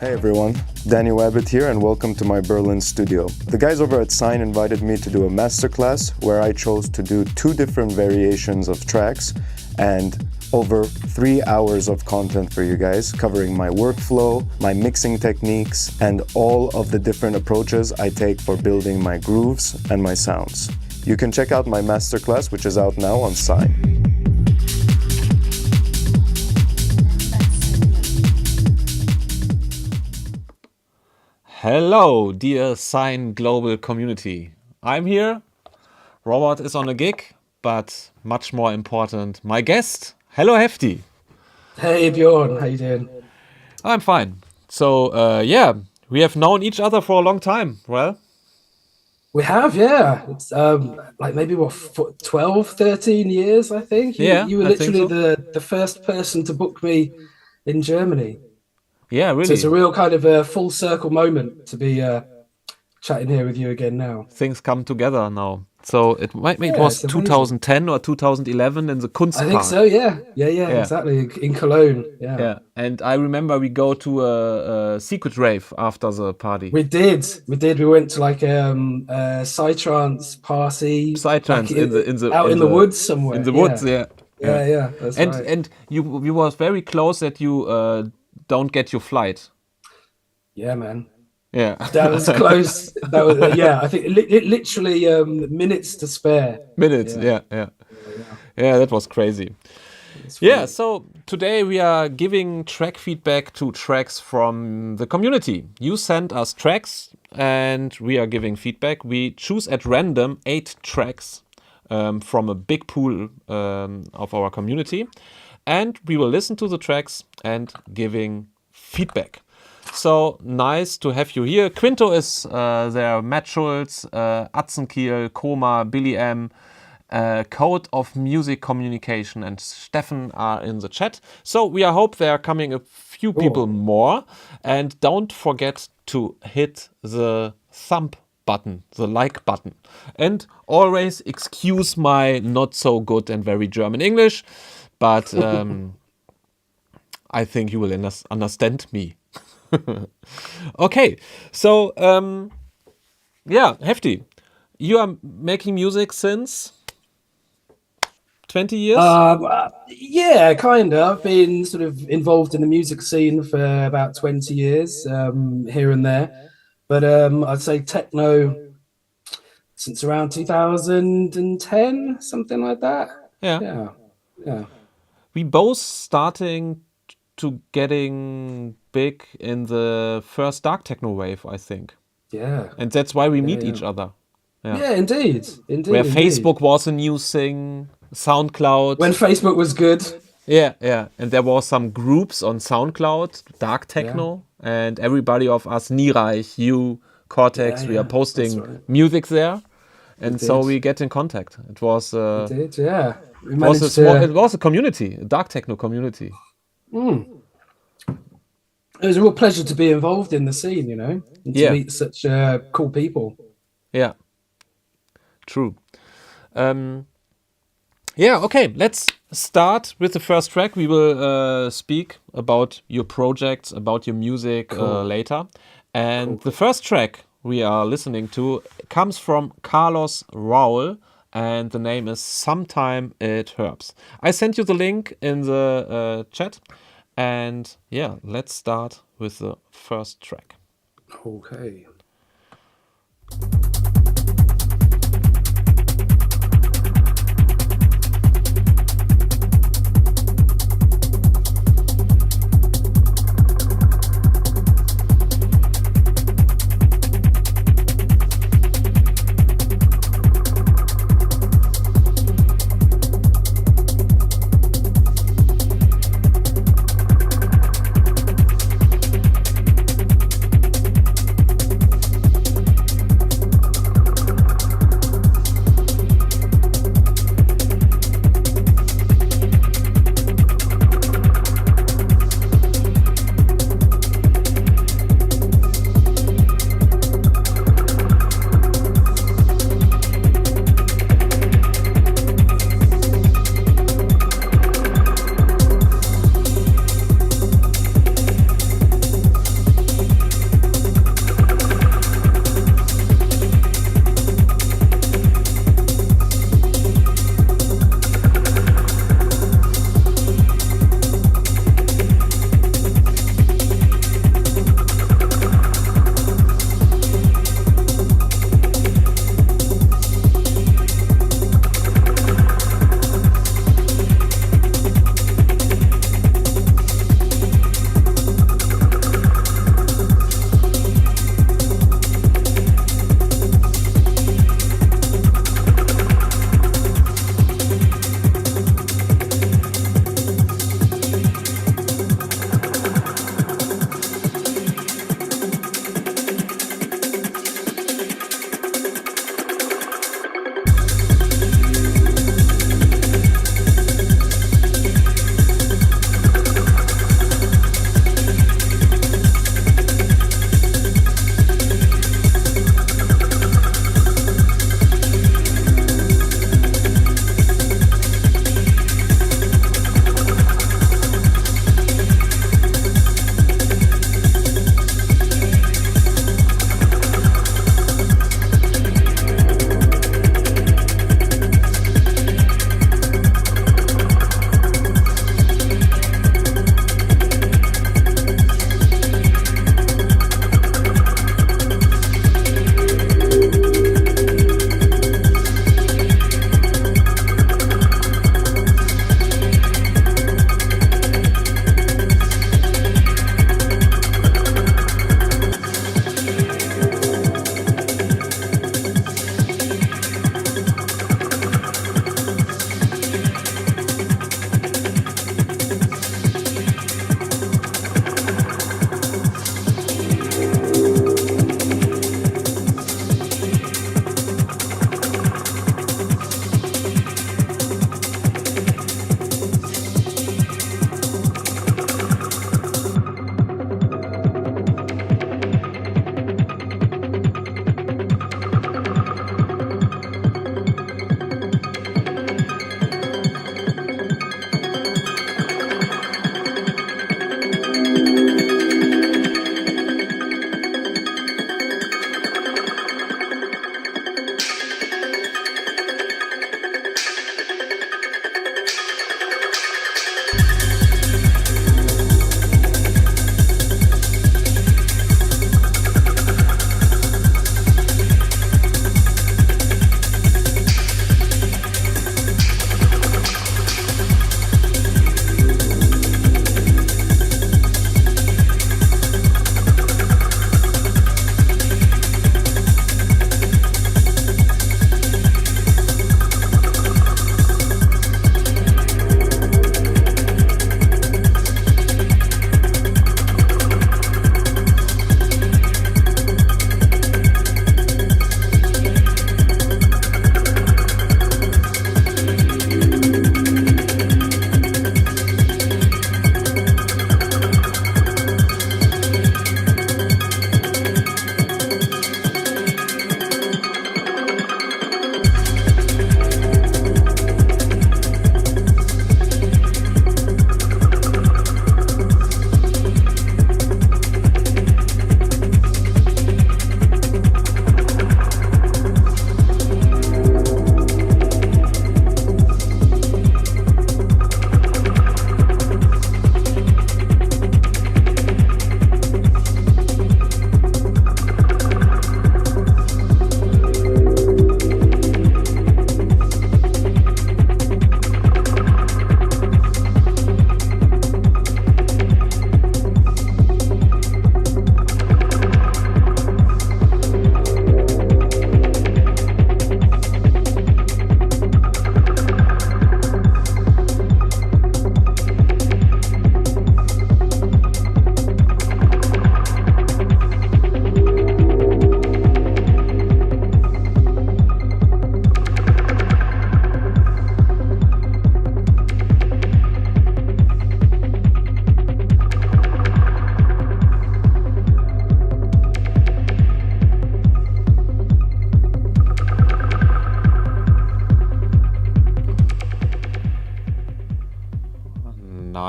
Hey everyone, Danny WABBIT here and welcome to my Berlin studio. The guys over at SINEE invited me to do a masterclass where I chose to do 2 different variations of tracks and over 3 hours of content for you guys, covering my workflow, my mixing techniques, and all of the different approaches I take for building my grooves and my sounds. You can check out my masterclass, which is out now on SINEE. Hello, dear SINEE global community. I'm here, Robert is on a gig, but much more important, my guest. Hello, Hefty. Hey Bjorn, how you doing? I'm fine. So, we have known each other for a long time, well? We have, yeah. It's like maybe 12, 13 years, I think. You were literally the first person to book me in Germany. Yeah, really. So it's a real kind of a full circle moment to be chatting here with you again now. Things come together now. So it was 2010 or 2011 in the Kunstpark. I think so, yeah, exactly, in Cologne. Yeah. And I remember we go to a secret rave after the party. We did. We went to like a psytrance party. Psytrance in the woods somewhere. In the woods, yeah. Yeah. That's right. And you was very close that you don't get your flight. Yeah, man. Yeah, that was close. That was I think literally minutes to spare. Minutes, yeah. That was crazy. Yeah, so today we are giving track feedback to tracks from the community. You send us tracks and we are giving feedback. We choose at random 8 tracks from a big pool of our community, and we will listen to the tracks and giving feedback. So nice to have you here. Quinto is there, Matt Schulz, Atzenkiel, Coma, Billy M, Code of Music Communication, and Steffen are in the chat. So we hope there are coming a few people more. And don't forget to hit the thumb button, the like button. And always excuse my not so good and very German English, but I think you will understand me. Okay, so Hefty, you are making music since 20 years? Yeah, kind of. I've been sort of involved in the music scene for about 20 years, here and there. But I'd say techno since around 2010, something like that. Yeah. We both starting to getting big in the first dark techno wave, I think. Yeah. And that's why we meet each other. Yeah, indeed. Where Facebook was a new thing, SoundCloud. When Facebook was good. Yeah. And there was some groups on SoundCloud, dark techno, and everybody of us, Niereich, you, Cortex, we are posting music there. And so we get in contact. It was it was a community, a dark techno community. It was a real pleasure to be involved in the scene, you know, and to meet such cool people. Yeah, true. Okay, let's start with the first track. We will speak about your projects, about your music later. And the first track we are listening to comes from Carlos Raul, and the name is Sometime It Hurts. I sent you the link in the chat. And let's start with the first track. Okay.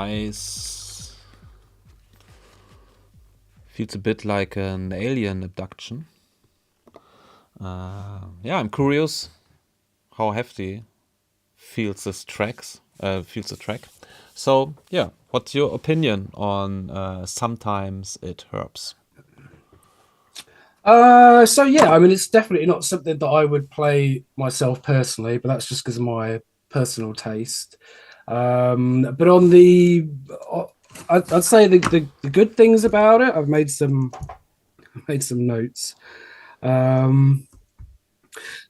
nice. Feels a bit like an alien abduction. Yeah, I'm curious how Hefty feels the track. So yeah, what's your opinion on Sometimes It Hurts? So yeah, I mean, it's definitely not something that I would play myself personally, but that's just because of my personal taste. But on the, I'd say the good things about it, I've made some notes.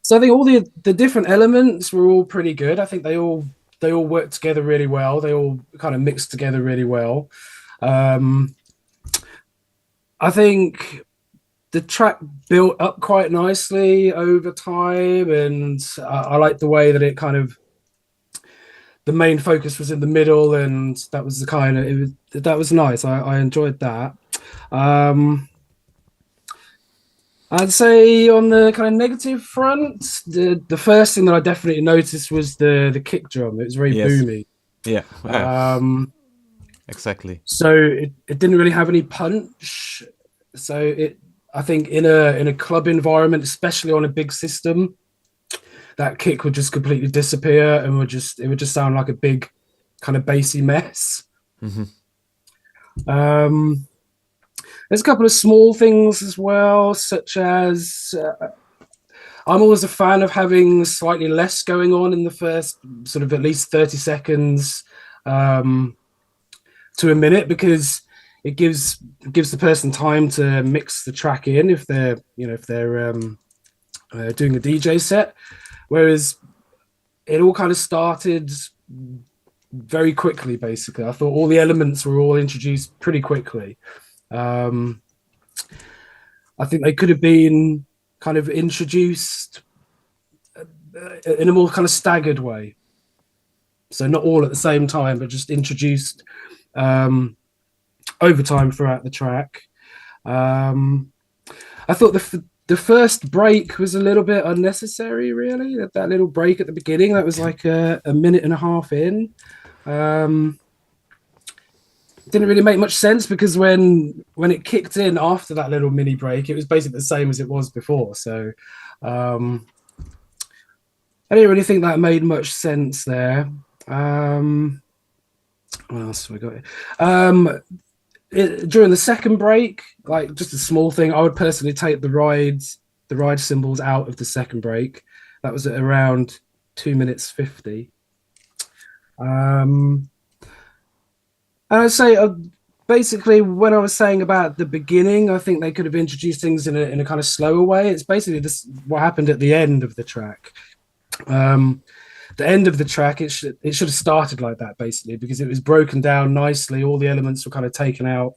So I think all the different elements were all pretty good. I think they all work together really well. They all kind of mix together really well. I think the track built up quite nicely over time, and I like the way that it kind of, the main focus was in the middle, and that was the kind of, that was nice. I enjoyed that. I'd say on the kind of negative front, the first thing that I definitely noticed was the kick drum. It was very boomy. Yeah. Exactly. So it didn't really have any punch. So I think in a club environment, especially on a big system, that kick would just completely disappear and it would just sound like a big kind of bassy mess. Mm-hmm. There's a couple of small things as well, such as I'm always a fan of having slightly less going on in the first sort of at least 30 seconds to a minute, because it gives the person time to mix the track in if they're doing a DJ set. Whereas it all kind of started very quickly, basically. I thought all the elements were all introduced pretty quickly. I think they could have been kind of introduced in a more kind of staggered way. So not all at the same time, but just introduced over time throughout the track. I thought the first break was a little bit unnecessary, really. That little break at the beginning, that was like a minute and a half in. Didn't really make much sense, because when it kicked in after that little mini break, it was basically the same as it was before. So I didn't really think that made much sense there. What else have we got here? During the second break, like just a small thing, I would personally take the ride cymbals out of the second break. That was at around 2 minutes 50. And I'd say basically when I was saying about the beginning, I think they could have introduced things in a kind of slower way. It's basically this what happened at the end of the track. The end of the track, it should have started like that, basically, because it was broken down nicely. All the elements were kind of taken out.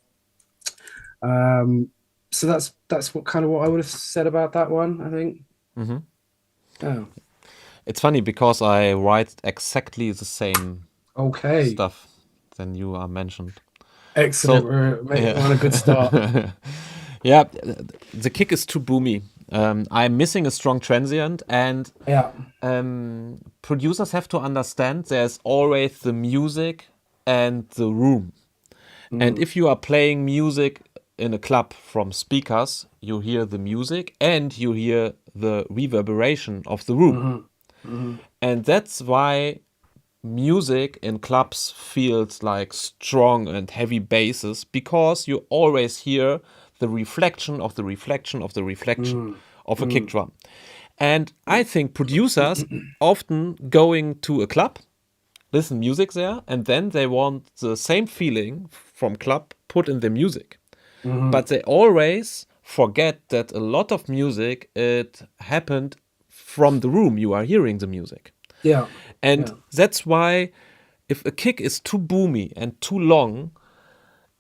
So that's what I would have said about that one, I think. Mm-hmm. Oh, it's funny because I write exactly the same stuff than you are mentioned. Excellent. So, we're on a good start. Yeah, the kick is too boomy. I'm missing a strong transient, and producers have to understand there's always the music and the room. And if you are playing music in a club from speakers, you hear the music and you hear the reverberation of the room. And that's why music in clubs feels like strong and heavy basses, because you always hear the reflection of the reflection of the reflection of a kick drum. And I think producers often going to a club, listen music there, and then they want the same feeling from club put in the music. But they always forget that a lot of music, it happened from the room you are hearing the music. Yeah. And that's why if a kick is too boomy and too long,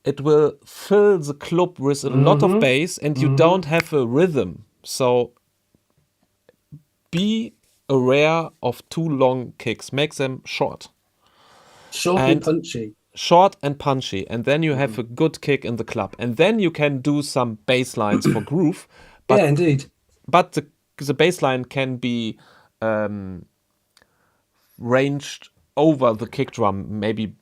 it will fill the club with a lot of bass, and you don't have a rhythm. So be aware of too long kicks. Make them short. Short and punchy. Short and punchy. And then you have a good kick in the club. And then you can do some bass lines for groove. But, yeah, indeed. But the bass line can be ranged over the kick drum, maybe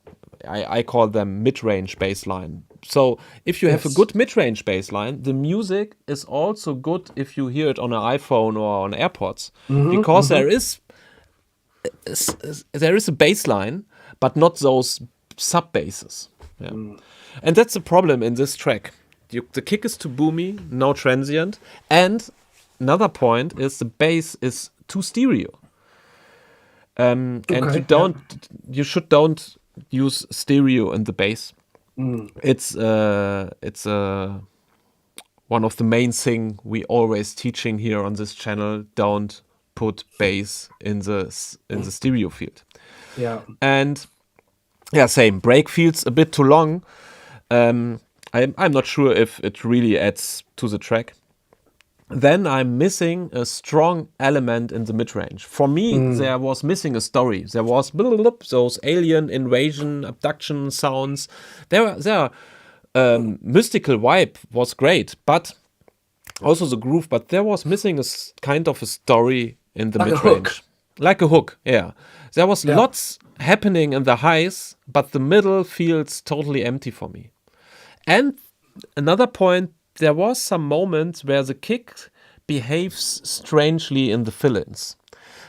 I call them mid-range bass line. So if you have a good mid-range bass line, the music is also good if you hear it on an iPhone or on AirPods, because there is a bass line, but not those sub basses. Yeah. And that's the problem in this track. The kick is too boomy, no transient, and another point is the bass is too stereo. And you don't use stereo in the bass. It's one of the main thing we always teaching here on this channel. Don't put bass in the stereo field. Yeah. And yeah, same. Break feels a bit too long. I'm not sure if it really adds to the track. Then I'm missing a strong element in the mid-range. For me, there was missing a story. There was those alien invasion, abduction sounds. There mystical vibe was great, but also the groove. But there was missing a kind of a story in the mid-range, like a hook. Yeah, there was lots happening in the highs, but the middle feels totally empty for me. And another point. There was some moments where the kick behaves strangely in the fill-ins.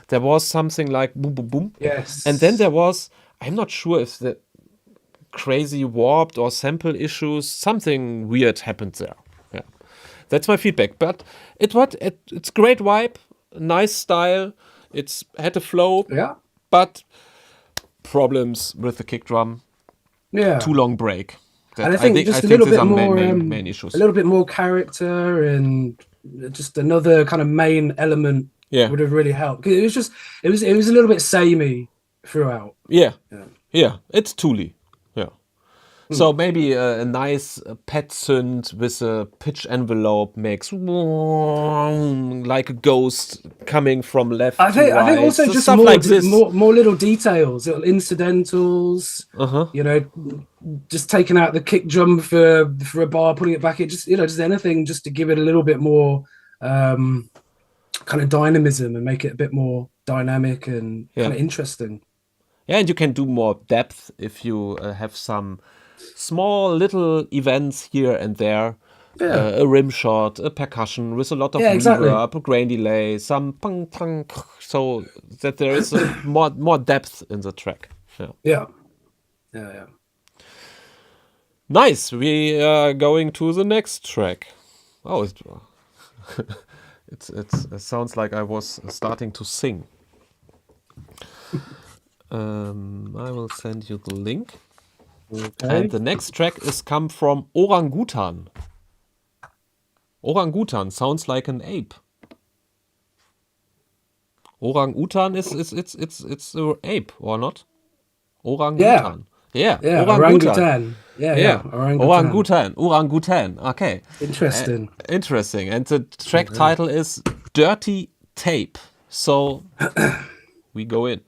There was something like boom, boom, boom. Yes. And then there was, I'm not sure if the crazy warped or sample issues, something weird happened there. Yeah, that's my feedback. But it's great vibe, nice style. It's had a flow. Yeah. But problems with the kick drum. Yeah. Too long break. And I think just a little bit more, main issues. A little bit more character and just another kind of main element would have really helped. 'Cause it was a little bit samey throughout. Yeah, it's Thule. Yeah. So maybe a nice pet synth with a pitch envelope makes like a ghost coming from left to right. I think also so just stuff more, like this. more little details, little incidentals. You know, just taking out the kick drum for a bar, putting it back in. Just just anything, just to give it a little bit more kind of dynamism and make it a bit more dynamic and kind of interesting. Yeah, and you can do more depth if you have some small little events here and there. A rim shot, a percussion with a lot of reverb, a grain delay, some pang pang, so that there is more depth in the track. Yeah. Nice. We are going to the next track. Oh, it sounds like I was starting to sing. I will send you the link. Okay. And the next track is come from Orangutan. Orangutan sounds like an ape. Orangutan it's an ape, or not? Orangutan. Yeah. Orangutan. Yeah. Orangutan. Okay. Interesting. Interesting. And the track title is Dirty Tape. So we go in.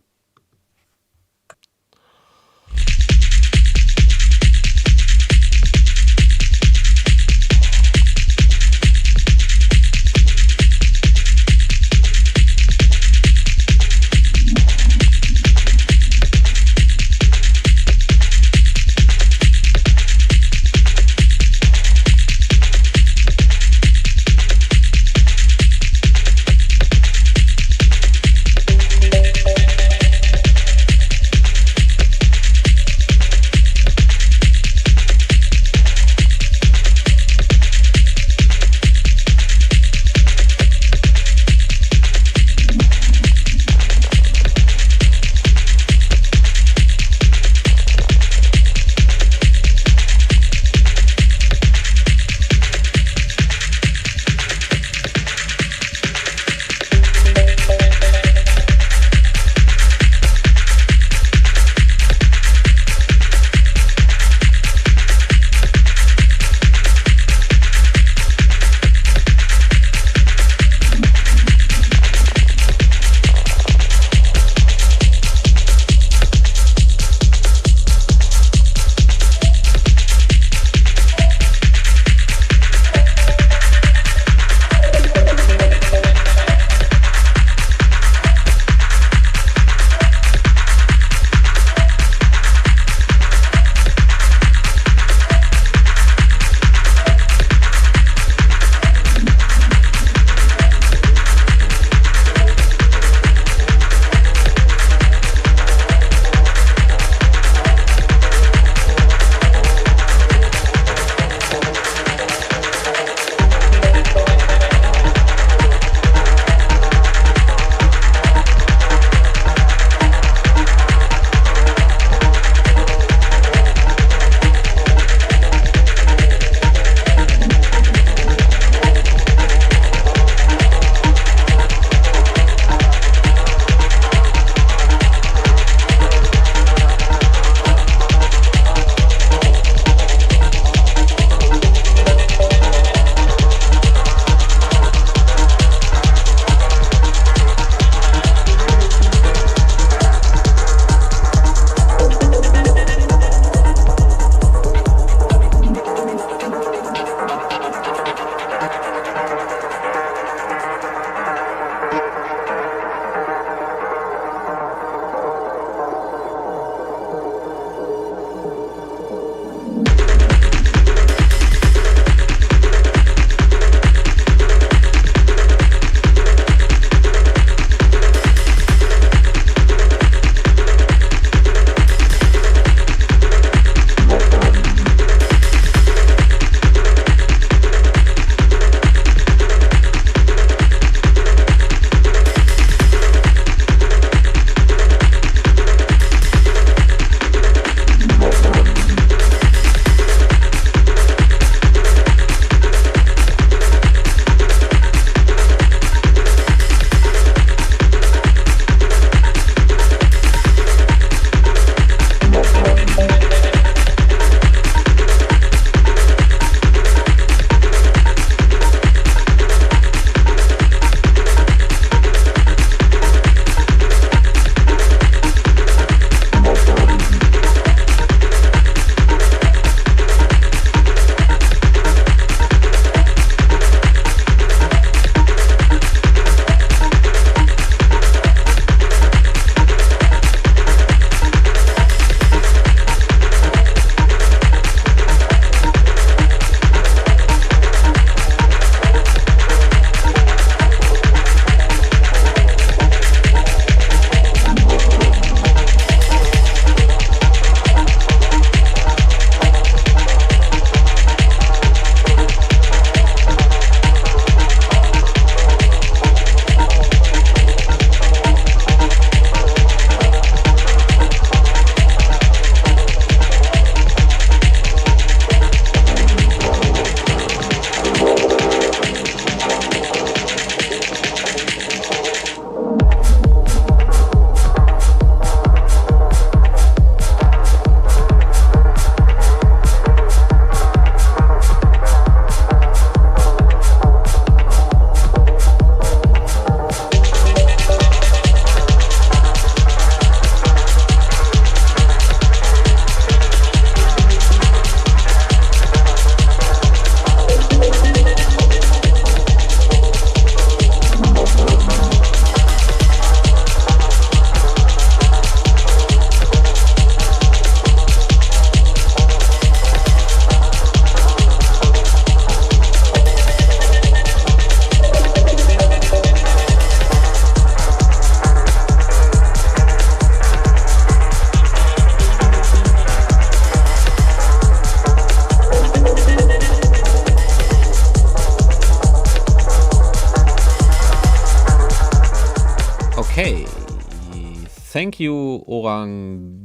thank you,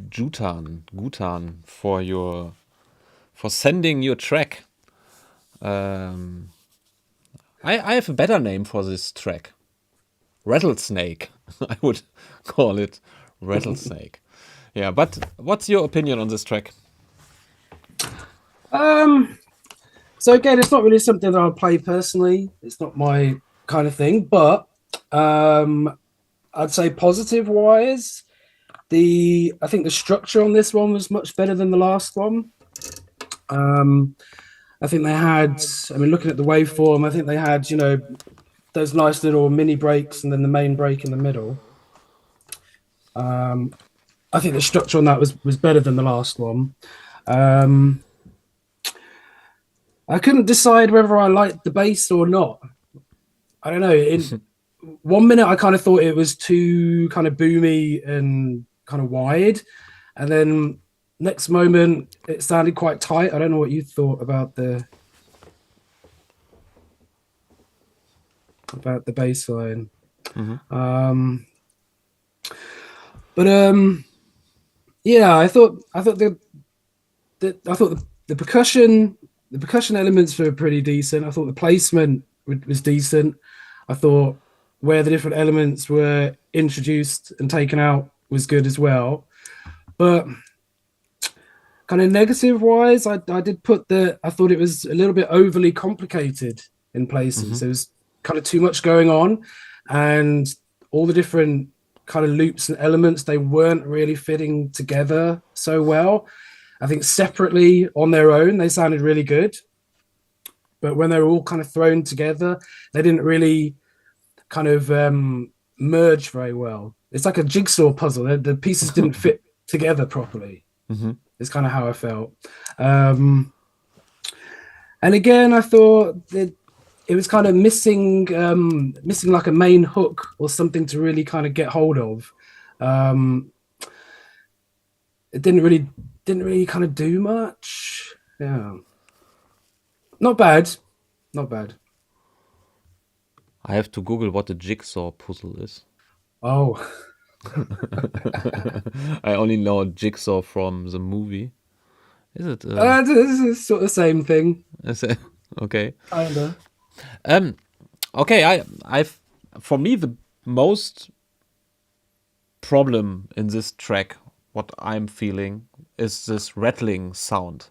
Gutan, for sending your track. I have a better name for this track. Rattlesnake. I would call it Rattlesnake. Yeah, but what's your opinion on this track? So again, it's not really something that I'll play personally. It's not my kind of thing, but I'd say positive wise, I think the structure on this one was much better than the last one. I think they had, I mean, looking at the waveform, I think they had, you know, those nice little mini breaks and then the main break in the middle. I think the structure on that was better than the last one. I couldn't decide whether I liked the bass or not. I don't know. In 1 minute, I kind of thought it was too kind of boomy and kind of wide. And then next moment, it sounded quite tight. I don't know what you thought about the bass line. Yeah, I thought the percussion elements were pretty decent. I thought the placement was decent. I thought where the different elements were introduced and taken out was good as well. But kind of negative wise, I did put I thought it was a little bit overly complicated in places. There was kind of too much going on, and all the different kind of loops and elements, they weren't really fitting together so well. I think separately on their own, they sounded really good. But when they were all kind of thrown together, they didn't really kind of merge very well. It's like a jigsaw puzzle. The pieces didn't fit together properly. It's kind of how I felt. And again, I thought that it was kind of missing like a main hook or something to really kind of get hold of. It didn't really kind of do much. Yeah. Not bad. I have to Google what a jigsaw puzzle is. Oh. I only know jigsaw from the movie. Is it? This is sort of the same thing. Is it? Okay. Kinda. Okay. For me, the most problem in this track, what I'm feeling, is this rattling sound.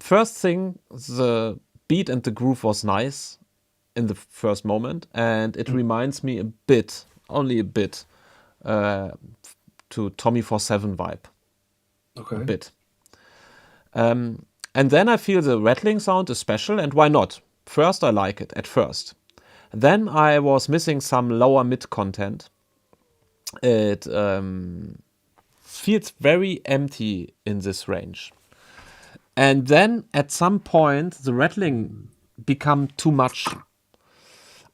First thing, the beat and the groove was nice in the first moment, and it reminds me a bit, only a bit, to Tommy 47 vibe. Okay. A bit. And then I feel the rattling sound is special, and why not? First, I like it at first. Then I was missing some lower mid content. It feels very empty in this range. And then at some point, the rattling become too much.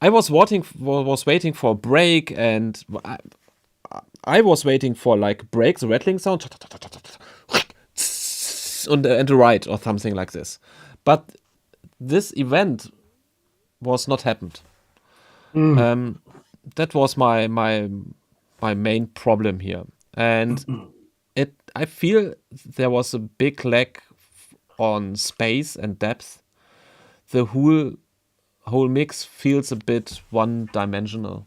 I was waiting for a break, and I was waiting for like break, the rattling sound, and a ride or something like this. But this event was not happened. That was my main problem here, and I feel there was a big lack on space and depth. The whole mix feels a bit one-dimensional.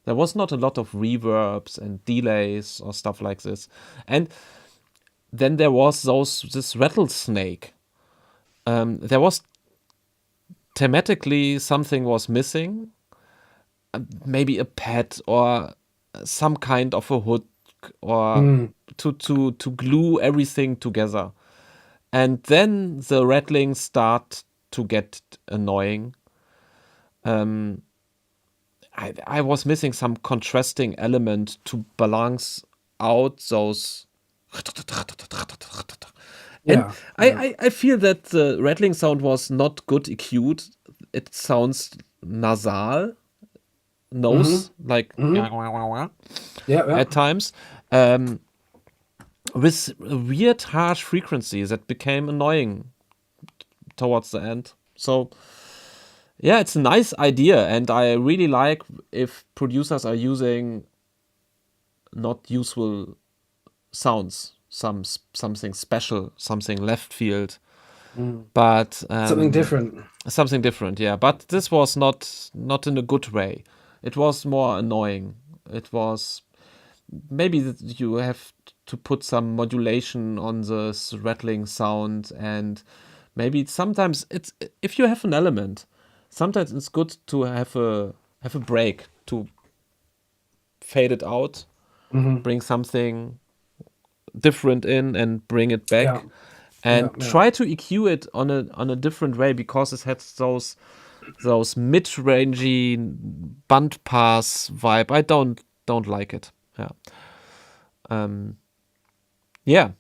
There was not a lot of reverbs and delays or stuff like this, and then there was this rattlesnake. There was thematically something was missing, maybe a pet or some kind of a hook, or to glue everything together. And then the rattling start to get annoying. I was missing some contrasting element to balance out those. Yeah. And I feel that the rattling sound was not good EQ'd. It sounds nasal, like at times. With a weird harsh frequency that became annoying towards the end. So Yeah, it's a nice idea, and I really like if producers are using not usual sounds, something special, something left field, but Something different. something different. Yeah, but this was not in a good way. It was more annoying. It was maybe that you have to put some modulation on the rattling sound, and maybe sometimes it's if you have an element, sometimes it's good to have a break, to fade it out, bring something different in and bring it back, Yeah. and Yeah. try to EQ it on a different way, because it has those mid-rangey band pass vibe. I don't like it. Yeah,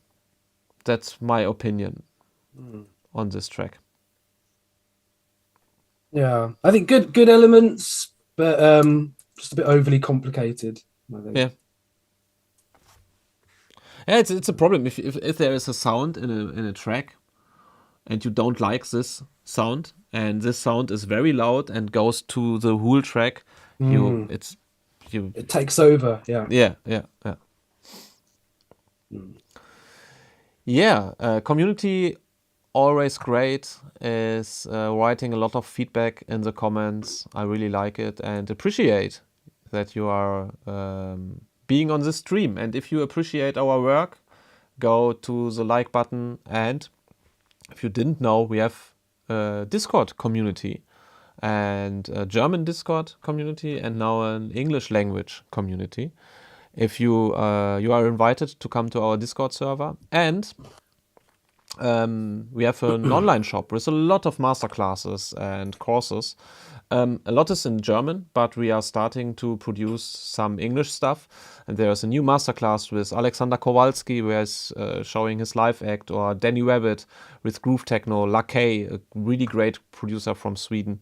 that's my opinion on this track. Yeah, I think good elements, but just a bit overly complicated, I think. Yeah, it's a problem if there is a sound in a track and you don't like this sound, and this sound is very loud and goes to the whole track, It takes over. Yeah. Community always great, is writing a lot of feedback in the comments. I really like it and appreciate that you are being on the stream. And if you appreciate our work, go to the like button. And if you didn't know, we have a Discord community, and a German Discord community, and now an English language community. If you are invited to come to our Discord server, and we have an online shop with a lot of masterclasses and courses. A lot is in German, but we are starting to produce some English stuff. And there's a new masterclass with Alexander Kowalski, where he's showing his live act, or Danny Wabbit with Groove Techno, LAKEJ, a really great producer from Sweden,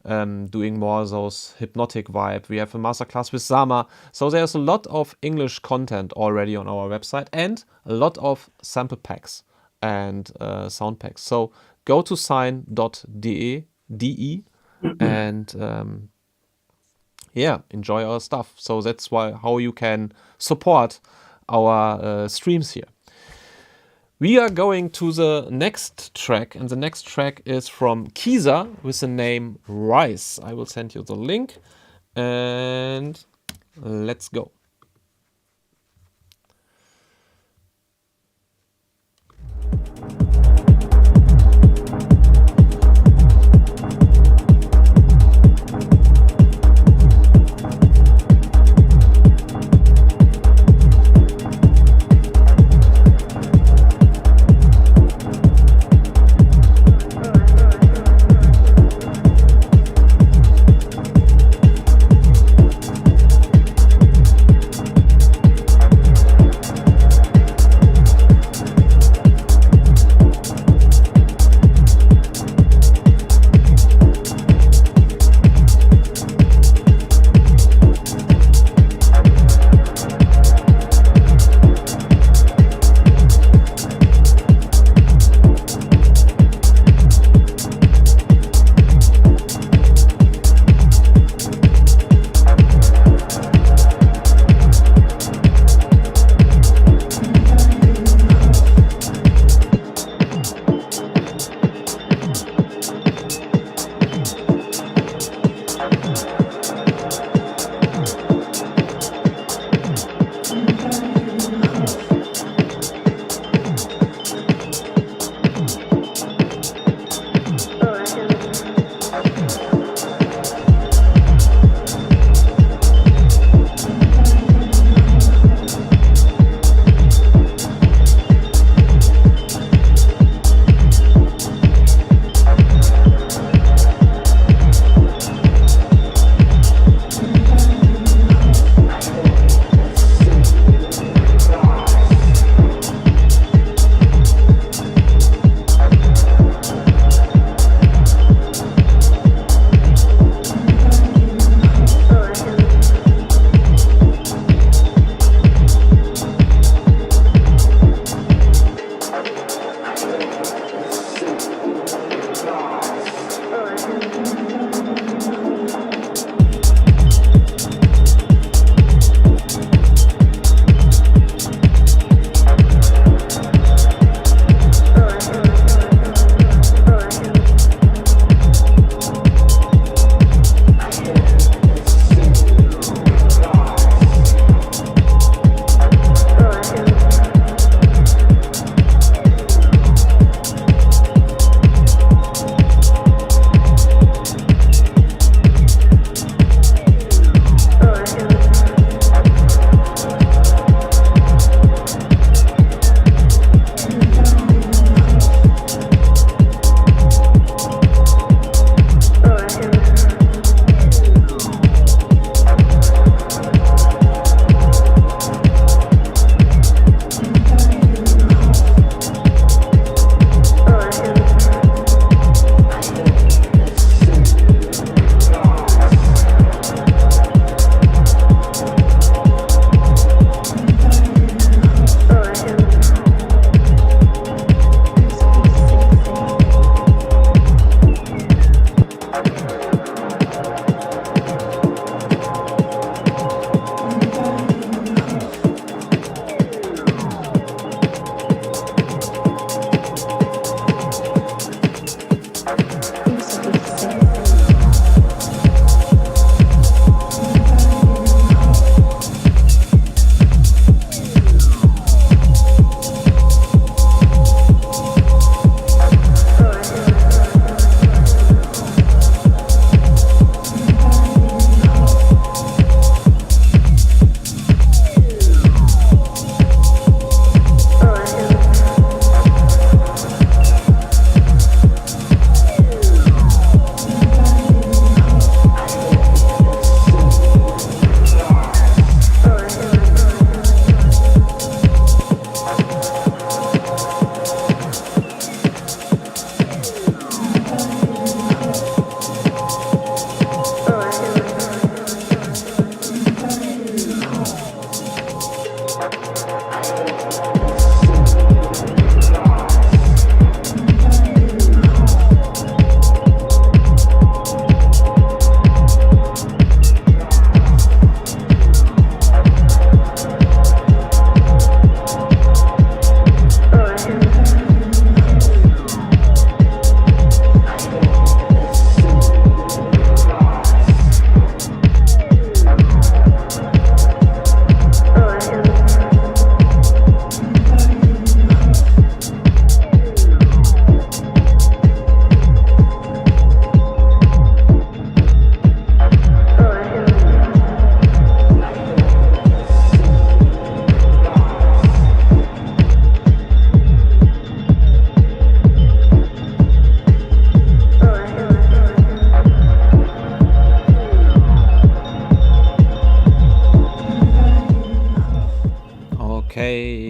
doing more of those hypnotic vibe. We have a masterclass with Sama. So there's a lot of English content already on our website, and a lot of sample packs and sound packs. So go to sine.de and enjoy our stuff. So that's how you can support our streams here. We are going to the next track, and the next track is from Kiza with the name Rise. I will send you the link, and let's go.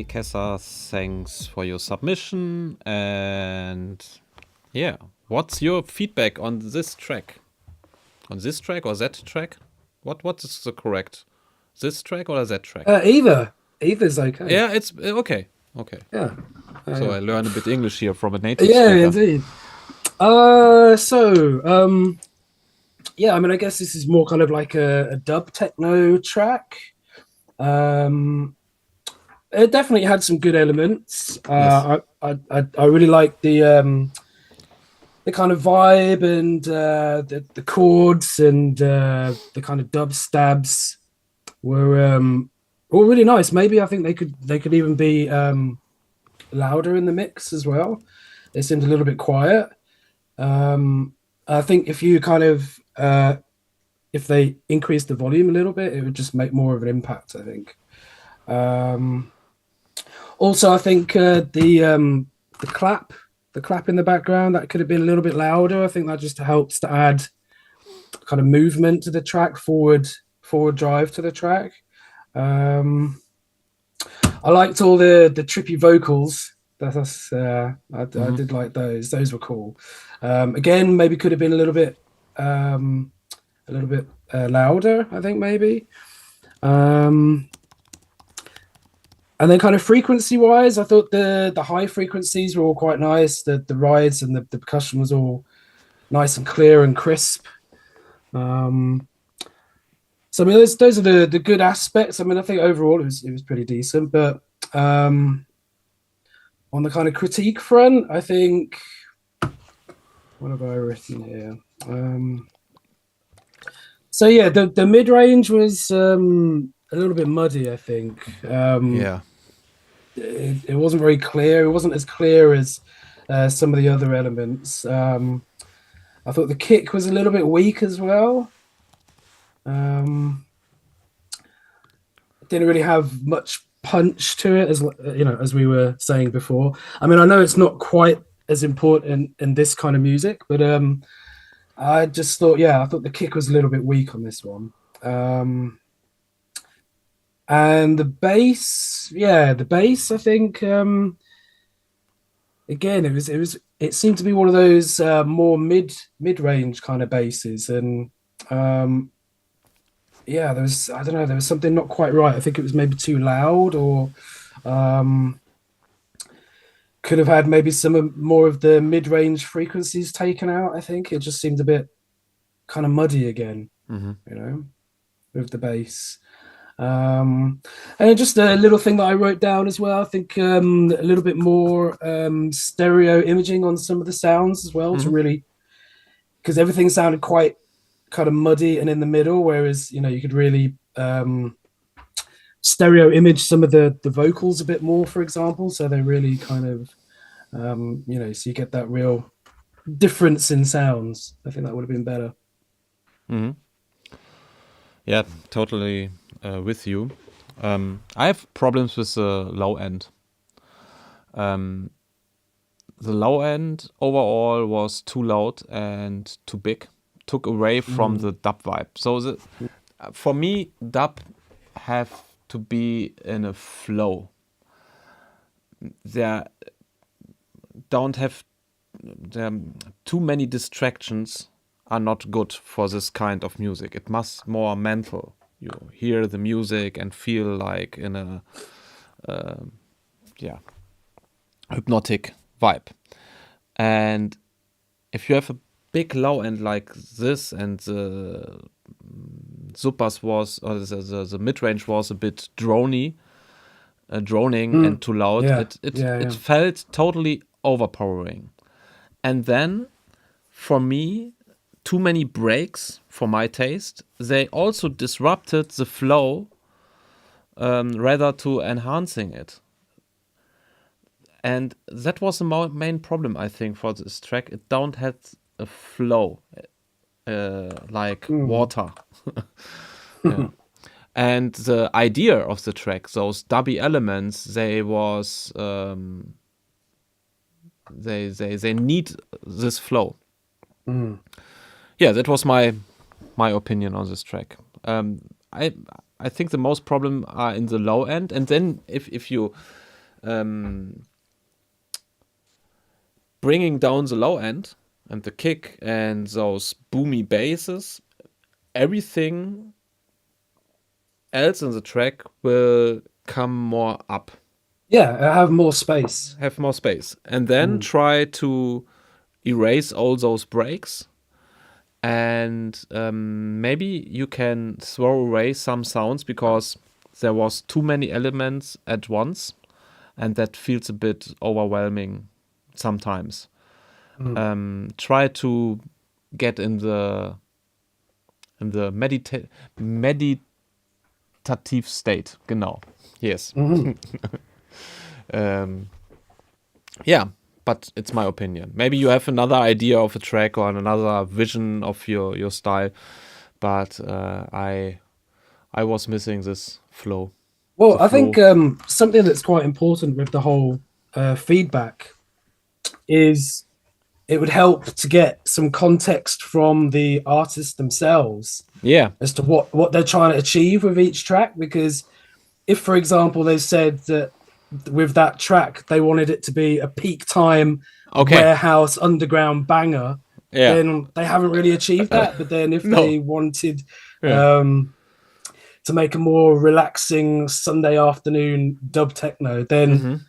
Kiza, thanks for your submission. And yeah, what's your feedback on this track? On this track or that track? What is the correct? This track or that track? Either's okay. Yeah, it's okay. Okay. Yeah. So I learned a bit English here from a native Yeah, speaker. indeed. Yeah, I mean, I guess this is more kind of like a dub techno track. It definitely had some good elements. Yes. I really like the kind of vibe and the chords and the kind of dub stabs were really nice. Maybe I think they could even be louder in the mix as well. They seemed a little bit quiet. I think if you kind of if they increased the volume a little bit, it would just make more of an impact, I think. Also, I think the clap in the background, that could have been a little bit louder. I think that just helps to add kind of movement to the track, forward drive to the track. I liked all the trippy vocals. I did like those. Those were cool. Again, maybe could have been a little bit louder, I think, maybe. And then kind of frequency wise, I thought the high frequencies were all quite nice. The rides and the percussion was all nice and clear and crisp. So I mean, those are the good aspects. I mean, I think overall it was pretty decent. But on the kind of critique front, I think, what have I written here? So yeah, the mid range was a little bit muddy, I think. Yeah. It wasn't very clear. It wasn't as clear as some of the other elements. I thought the kick was a little bit weak as well. Didn't really have much punch to it, as you know, as we were saying before. I mean, I know it's not quite as important in this kind of music, but I just thought, I thought the kick was a little bit weak on this one. And the bass, I think, again, it seemed to be one of those more mid-range kind of basses, and there was, I don't know, there was something not quite right. I think it was maybe too loud, or could have had maybe some more of the mid-range frequencies taken out. I think it just seemed a bit kind of muddy again, you know, with the bass. And just a little thing that I wrote down as well. I think a little bit more stereo imaging on some of the sounds as well, to really, because everything sounded quite kind of muddy and in the middle, whereas, you know, you could really stereo image some of the vocals a bit more, for example, so they really kind of you know, so you get that real difference in sounds. I think that would have been better. Yeah, totally with you. I have problems with the low end. The low end overall was too loud and too big. Took away from the dub vibe. So for me, dub have to be in a flow. There too many distractions are not good for this kind of music. It must more mental. You hear the music and feel like in a hypnotic vibe. And if you have a big low end like this, and the supers was, or the mid range was a bit droning and too loud, it felt totally overpowering. And then, for me, too many breaks for my taste. They also disrupted the flow rather to enhancing it. And that was the main problem, I think, for this track. It don't have a flow like water. And the idea of the track, those dubby elements, they was they need this flow. Yeah, that was my opinion on this track. I think the most problem are in the low end, and then if you bringing down the low end and the kick and those boomy basses, everything else in the track will come more up. Yeah, have more space. Have more space. And then try to erase all those breaks. And maybe you can throw away some sounds because there was too many elements at once. And that feels a bit overwhelming sometimes. Try to get in the meditative state. Genau. Yes. Yeah, but it's my opinion. Maybe you have another idea of a track or another vision of your style, but I was missing this flow. Well, I think something that's quite important with the whole feedback is it would help to get some context from the artists themselves. Yeah. As to what they're trying to achieve with each track. Because if, for example, they said that with that track, they wanted it to be a peak time warehouse underground banger, then they haven't really achieved that. But then if they wanted to make a more relaxing Sunday afternoon dub techno, then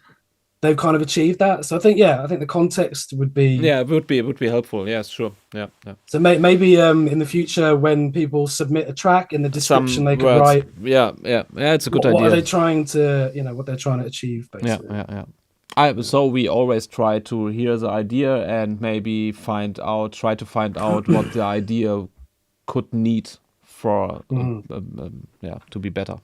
they've kind of achieved that. So I think the context would be it would be helpful. Yes, sure. Yeah. So maybe in the future when people submit a track, in the description they could write it's a good idea. What are they trying to what they're trying to achieve, basically. So we always try to hear the idea and maybe try to find out what the idea could need for to be better.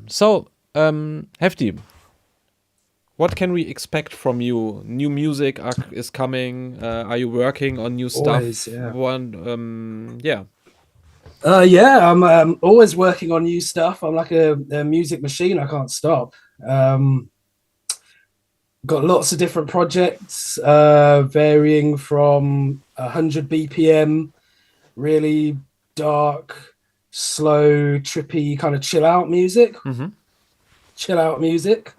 So Hefty, what can we expect from you? New music is coming. Are you working on new stuff? I'm always working on new stuff. I'm like a music machine. I can't stop. Got lots of different projects, varying from 100 BPM, really dark, slow, trippy, kind of chill out music. Chill out music,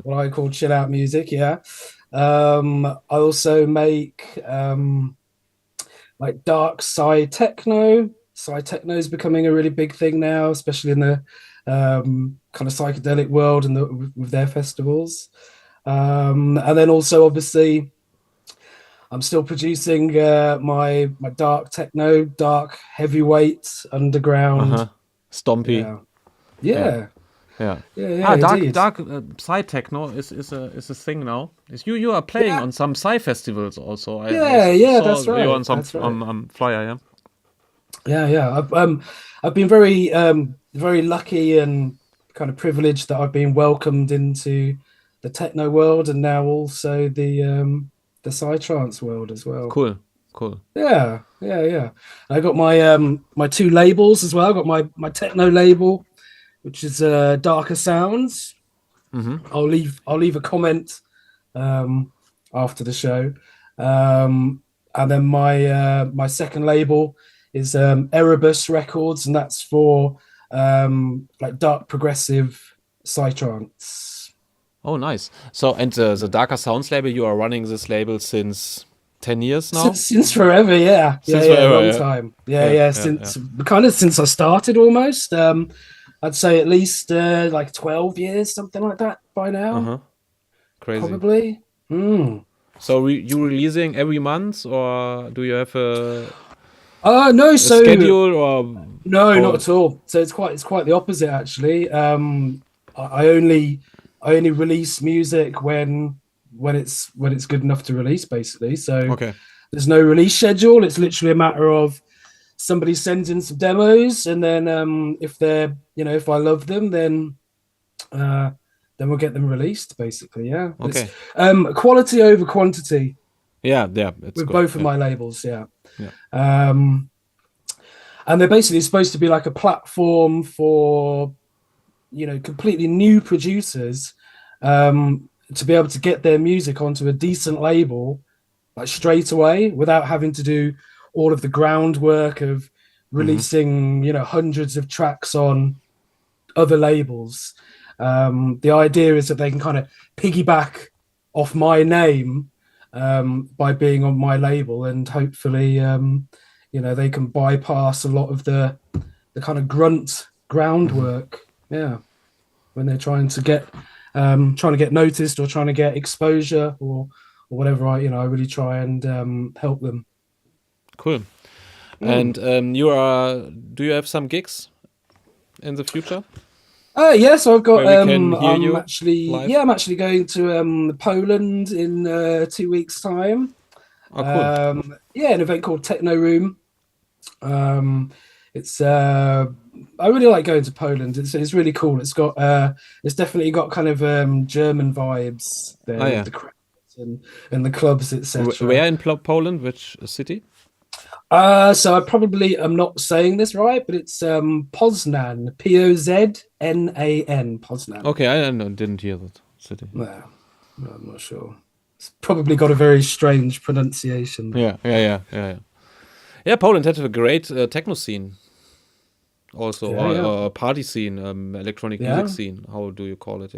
what I call chill out music. I also make like dark psy techno. Psy techno is becoming a really big thing now, especially in the kind of psychedelic world and with their festivals. And then also, obviously, I'm still producing my dark techno, dark heavyweight underground, stompy. Dark psy techno is a thing now. You are playing on some psy festivals also. That's right. You on some flyer, I've been very lucky and kind of privileged that I've been welcomed into the techno world and now also the psytrance world as well. Cool. Yeah. I got my my two labels as well. I got my techno label, which is Darker Sounds. I'll leave a comment after the show, and then my second label is Erebus Records, and that's for like dark progressive psytrance. Oh, nice. So, and the Darker Sounds label, you are running this label since 10 years now? Since forever, long time. Since I started almost. I'd say at least like 12 years, something like that by now. Crazy. Probably. So you releasing every month, or do you have a schedule? Or not at all. So it's quite the opposite, actually. I only release music when it's good enough to release, basically. So there's no release schedule. It's literally a matter of somebody sends in some demos, and then if they're if I love them, then we'll get them released, basically. Yeah. Okay. It's, quality over quantity. Yeah. It's with both of my labels. Yeah. And they're basically supposed to be like a platform for completely new producers to be able to get their music onto a decent label like straight away without having to do all of the groundwork of releasing hundreds of tracks on other labels. The idea is that they can kind of piggyback off my name by being on my label, and hopefully, they can bypass a lot of the kind of grunt groundwork. Yeah, when they're trying to get noticed or trying to get exposure or whatever. I really try and help them. Cool. And do you have some gigs in the future? Yes, I've got. I'm actually going to Poland in 2 weeks' time. Oh, cool. An event called Techno Room. It's I really like going to Poland. It's really cool. It's definitely got kind of German vibes there, with the crowds and the clubs, etc. Where in Poland? Which city? So I probably am not saying this right, but it's Poznan, Poznan, Poznan. Okay, I didn't hear that city. No, I'm not sure. It's probably got a very strange pronunciation. Yeah, Poland had a great techno scene, also, or party scene, electronic music scene. How do you call it?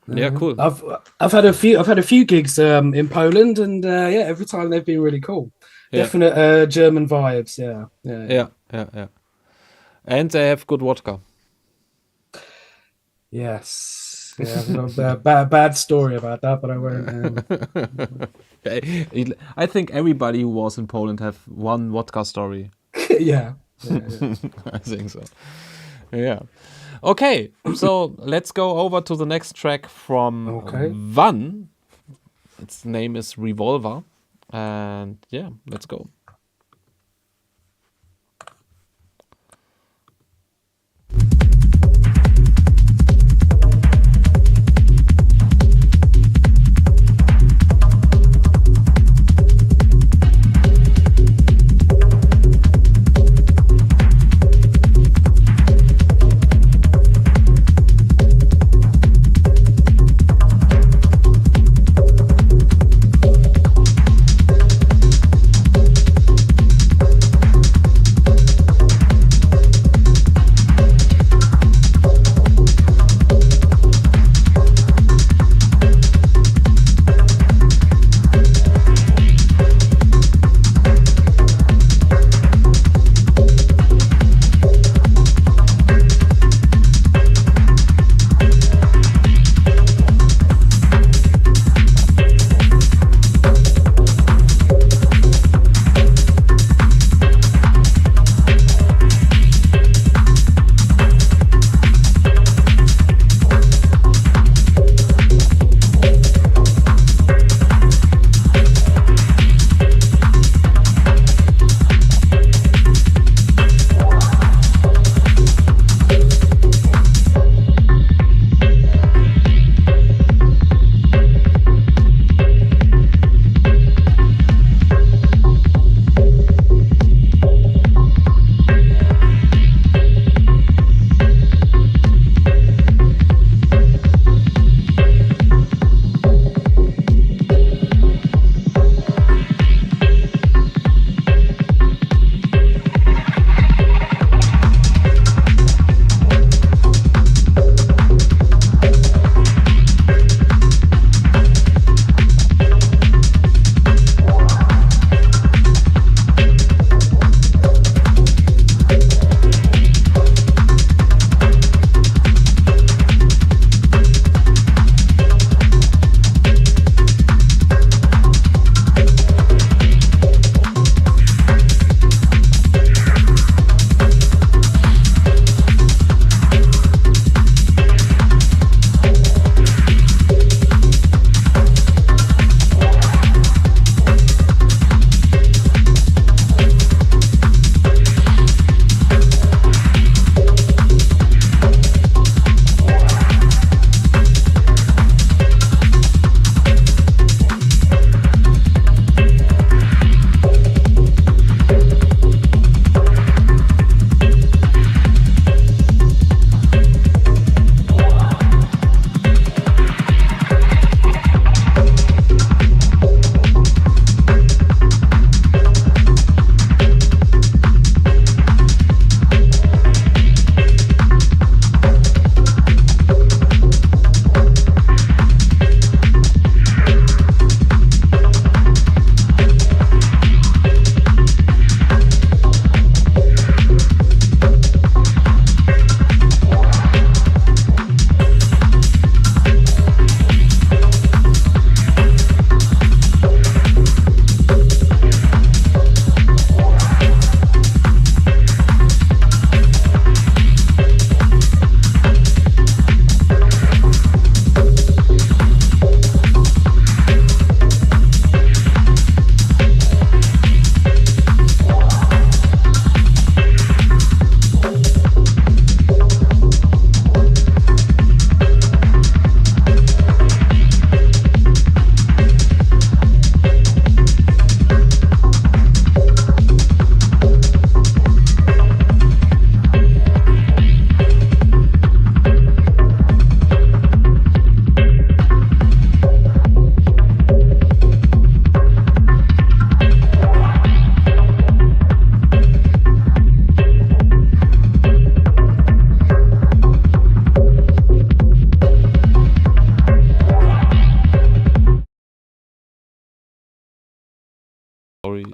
Yeah, cool. I've had a few gigs in Poland, and every time they've been really cool. Definite German vibes. Yeah. And they have good vodka. Yes. Yeah, bad story about that, but I won't. I think everybody who was in Poland have one vodka story. Yeah. I think so. Yeah. Okay, so let's go over to the next track from Van. Its name is Revolver. And yeah, let's go.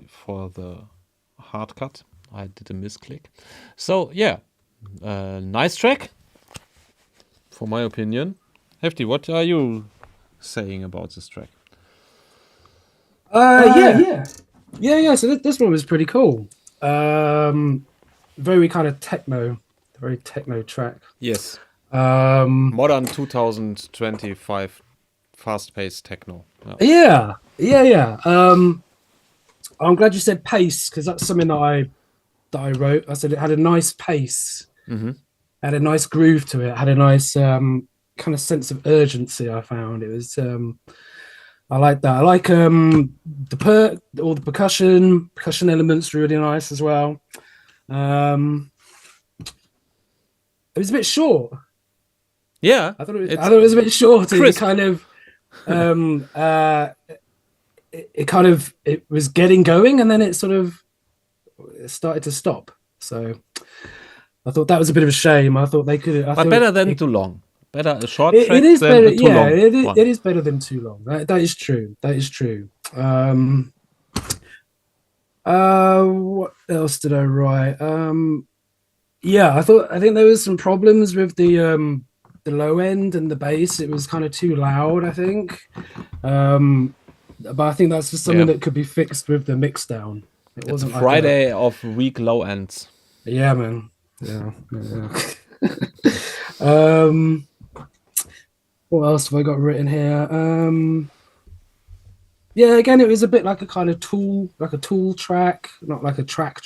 for the hard cut. I did a misclick. So yeah, nice track, for my opinion. Hefty, what are you saying about this track? Yeah. So this one was pretty cool. Very kind of very techno track. Yes. Um, Modern 2025 fast-paced techno. yeah. I'm glad you said pace, because that's something that I wrote. I said it had a nice pace, had a nice groove to it, had a nice kind of sense of urgency. I found it was. I like that. I like all the percussion elements really nice as well. It was a bit short. Yeah, I thought it was a bit short. Crisp. It kind of it was getting going, and then it started to stop. So I thought that was a bit of a shame. I thought they could. But better than too long. Better a short track it is than better. a too long one. It is better than too long. That is true. That is true. What else did I write? I think there was some problems with the low end and the bass. It was kind of too loud, I think. But I think that's just something that could be fixed with the mix down. It's a Friday of weak low ends. Yeah, man. Yeah. What else have I got written here? Again, it was a bit like a kind of tool track, not like a track.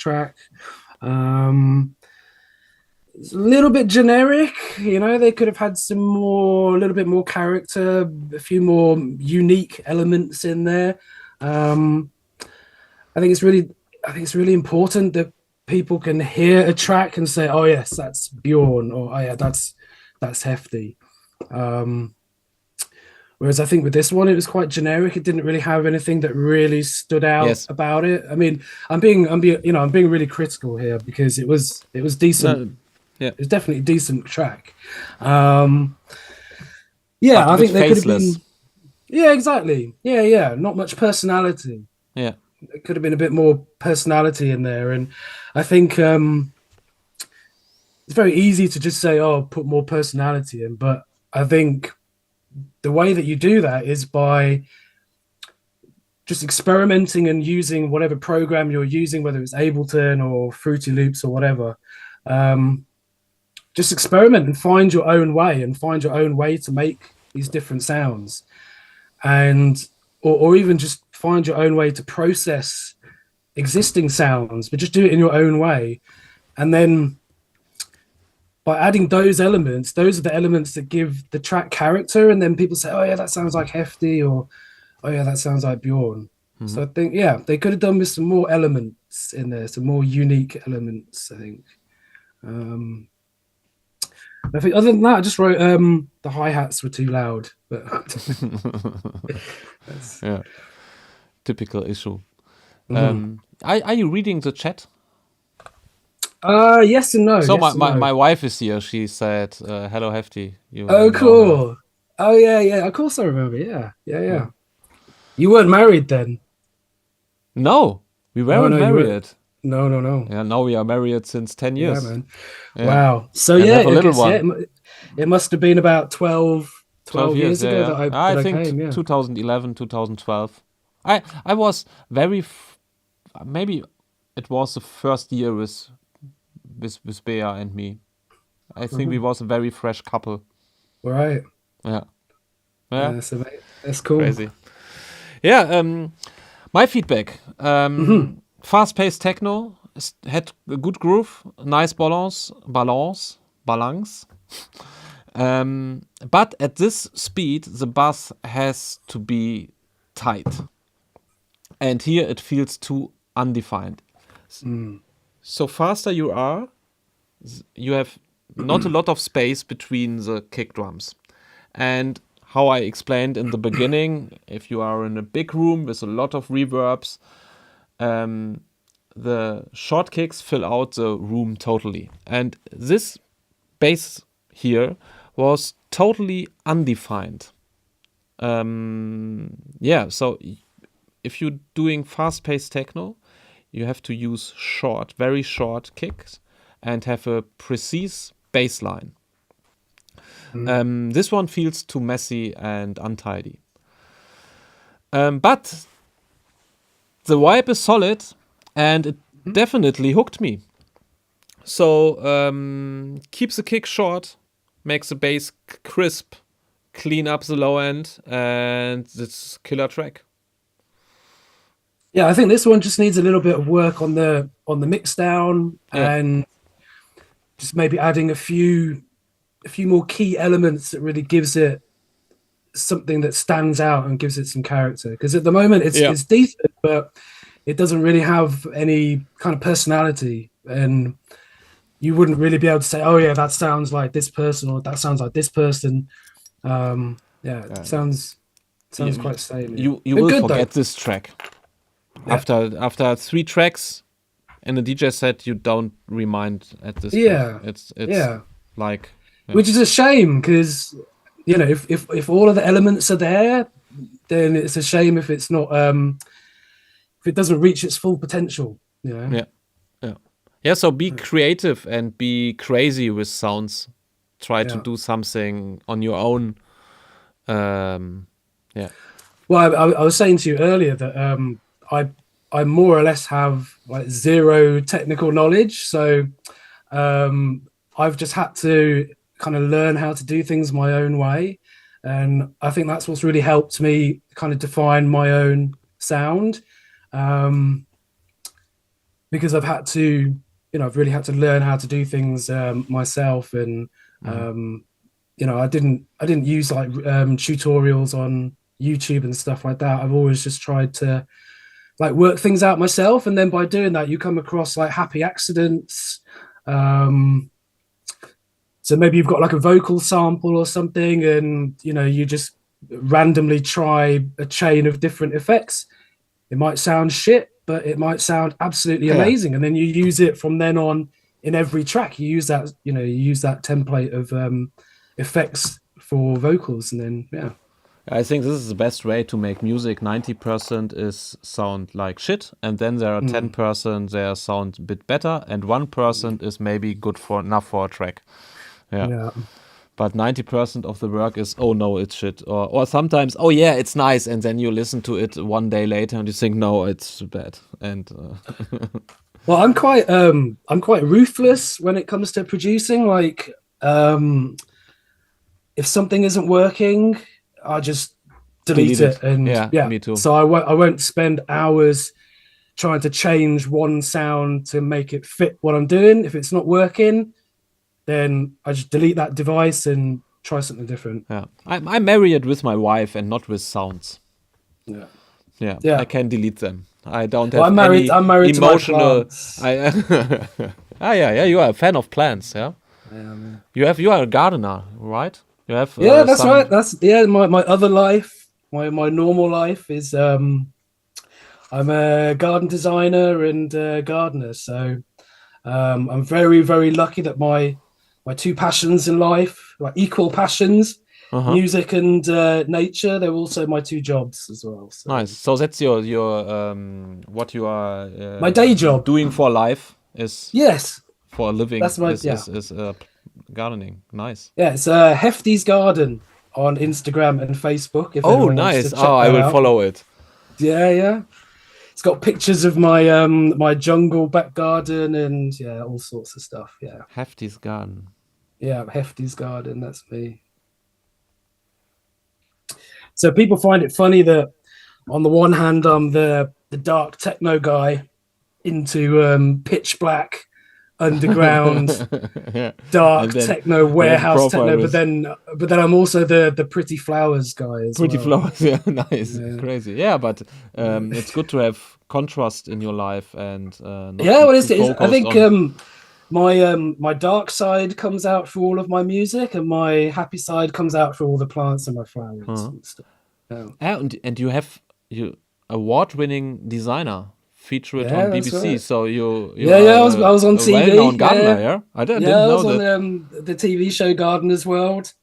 It's a little bit generic, they could have had a little bit more character, a few more unique elements in there. I think it's really important that people can hear a track and say, oh yes, that's Bjorn, or oh yeah, that's Hefty. Whereas I think with this one, it was quite generic. It didn't really have anything that really stood out about it. I mean, I'm being really critical here, because it was decent. It was definitely a decent track. I think they could have been. Yeah, exactly. Yeah. Not much personality. Yeah, it could have been a bit more personality in there, and I think it's very easy to just say, "Oh, put more personality in," but I think the way that you do that is by just experimenting and using whatever program you're using, whether it's Ableton or Fruity Loops or whatever. Just experiment and find your own way to make these different sounds, or even just find your own way to process existing sounds, but just do it in your own way. And then by adding those elements, those are the elements that give the track character. And then people say, oh yeah, that sounds like Hefty, or oh yeah, that sounds like Bjorn. So I think, they could have done with some more elements in there, some more unique elements, I think. I think other than that, I just wrote the hi-hats were too loud. But yeah, typical issue. Are you reading the chat? Yes and no. So yes my wife is here. She said, "Hello, Hefty." Oh, cool. Oh yeah. Of course I remember. Yeah. You weren't married then? No, we weren't married. No. Yeah, now we are married since 10 years. Yeah, man. Yeah. Wow. So it must have been about 12 years ago that I think came, 2011, 2012. I was very maybe it was the first year with Bea and me. I think we was a very fresh couple. Right. Yeah. That's cool. Crazy. Yeah, my feedback. Fast-paced techno had a good groove, nice balance. But at this speed, the bass has to be tight, and here it feels too undefined. So faster you are, you have not a lot of space between the kick drums. And how I explained in the beginning, if you are in a big room with a lot of reverbs, the short kicks fill out the room totally. And this bass here was totally undefined. So if you're doing fast-paced techno, you have to use short, very short kicks and have a precise bass line. This one feels too messy and untidy. But the vibe is solid and it definitely hooked me. So keeps the kick short, makes the bass crisp, clean up the low end, and it's a killer track. Yeah, I think this one just needs a little bit of work on the mix down and just maybe adding a few more key elements that really gives it something that stands out and gives it some character. Because at the moment it's decent, but it doesn't really have any kind of personality, and you wouldn't really be able to say, oh yeah, that sounds like this person, or that sounds like this person. It sounds quite samey. You will forget this track. After 3 tracks in a DJ set, you don't remind at this point. It's like which is a shame, because you know, if all of the elements are there, then it's a shame if it's not if it doesn't reach its full potential, you know. So be creative and be crazy with sounds. Try to do something on your own. Well, I was saying to you earlier that I more or less have like zero technical knowledge, so I've just had to kind of learn how to do things my own way, and I think that's what's really helped me kind of define my own sound, because I've had to, you know, I've really had to learn how to do things myself, and you know, I didn't use like tutorials on YouTube and stuff like that. I've always just tried to like work things out myself, and then by doing that, you come across like happy accidents. So maybe you've got like a vocal sample or something, and you know, you just randomly try a chain of different effects. It might sound shit, but it might sound absolutely amazing, and then you use it from then on in every track. You use that, you know, you use that template of effects for vocals, and then I think this is the best way to make music. 90% is sound like shit, and then there are 10% they sound a bit better, and 1% is maybe good for enough for a track. But 90% of the work is, oh no, it's shit, or sometimes, oh yeah, it's nice, and then you listen to it one day later and you think, no, it's bad. And well, I'm quite ruthless when it comes to producing. Like, if something isn't working, I just delete it. And me too. So I won't spend hours trying to change one sound to make it fit what I'm doing. If it's not working, then I just delete that device and try something different. I marry it with my wife and not with sounds. Yeah. I can delete them. I don't have I'm married emotional. To my plants. You are a fan of plants, yeah. You are a gardener, right? You have that's right. That's my other life. My normal life is I'm a garden designer and gardener. So I'm very, very lucky that my 2 passions in life, like equal passions, music and nature, they're also my 2 jobs as well. So. Nice. So that's your what you are my day job doing for life is for a living. That's my is gardening. Nice. Yeah, it's Hefty's Garden on Instagram and Facebook. If nice. I will follow it. Yeah. It's got pictures of my my jungle back garden and all sorts of stuff. Yeah. Hefty's Garden. Yeah, Hefty's Garden. That's me. So people find it funny that on the one hand I'm the dark techno guy into pitch black underground dark techno warehouse techno, but then I'm also the pretty flowers guy as pretty well. Flowers, nice. Crazy. But it's good to have contrast in your life and I think my dark side comes out for all of my music, and my happy side comes out for all the plants and my flowers and stuff. And you have award-winning designer featured on BBC, right. So you I was on TV. Well-known gardener, I didn't know I was that. on the TV show Gardener's World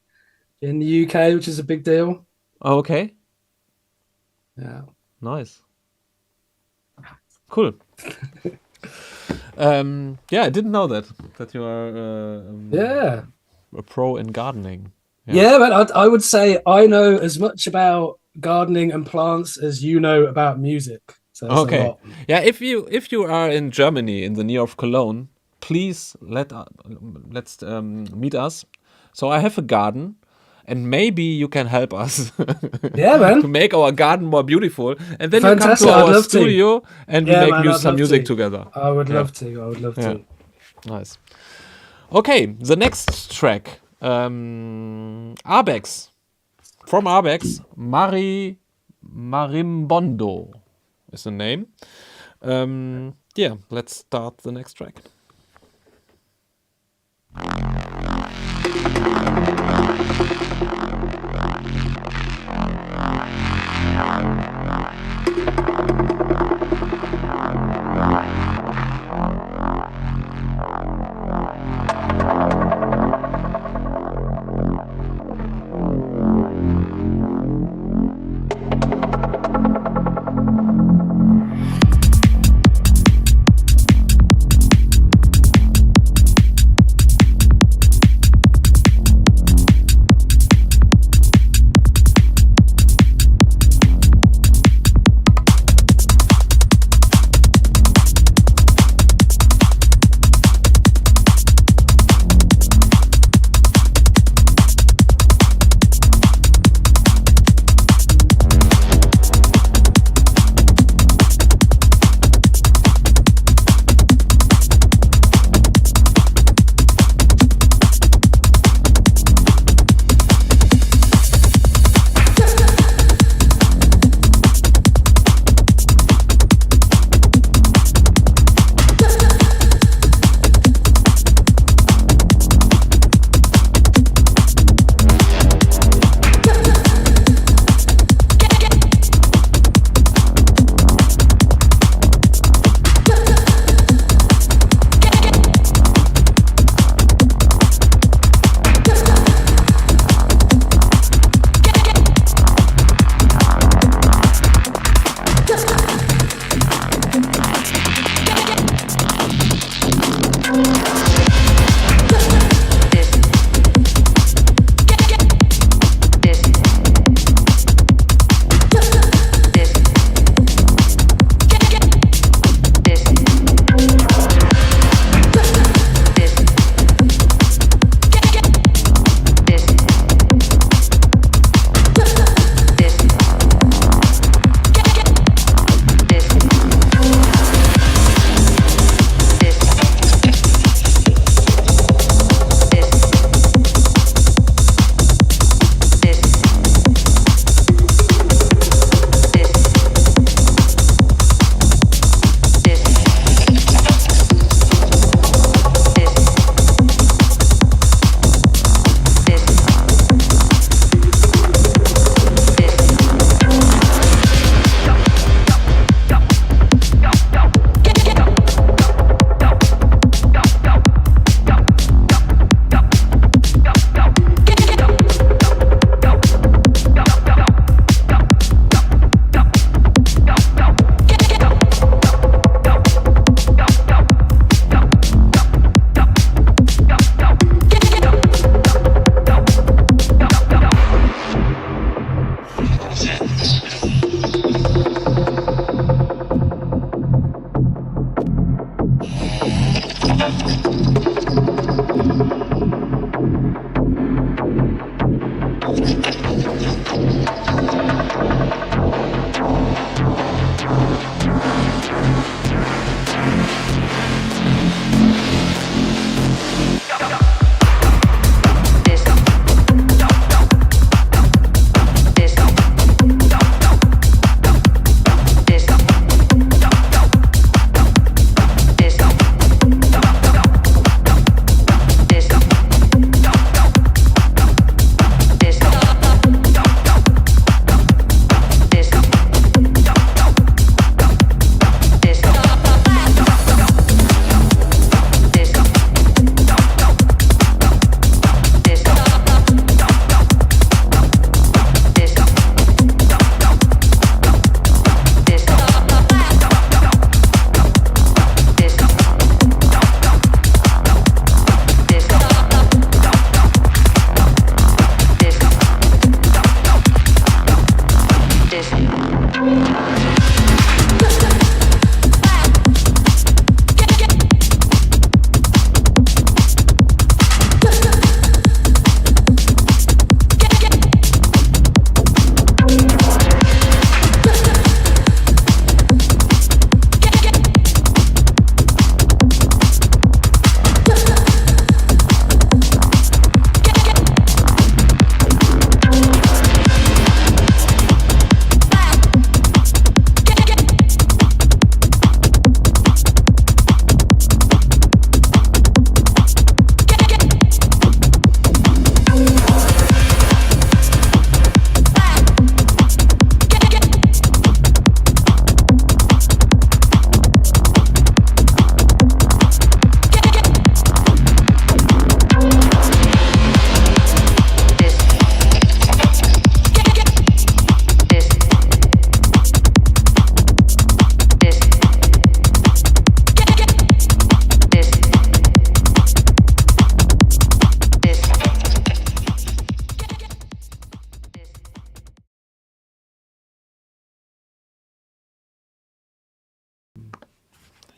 in the UK, which is a big deal. Oh, okay. Yeah. Nice. Cool. I didn't know that you are a pro in gardening. Yeah, but I would say I know as much about gardening and plants as you know about music. So that's a lot. Yeah, if you are in Germany in the near of Cologne, please let's meet us. So I have a garden, and maybe you can help us. Yeah, man. To make our garden more beautiful, and then Fantastic. you come to our studio and we make some music together. I would love to. I would love to. Nice. Okay, the next track, Arbex. From Arbex, Marimbondo is the name. Let's start the next track.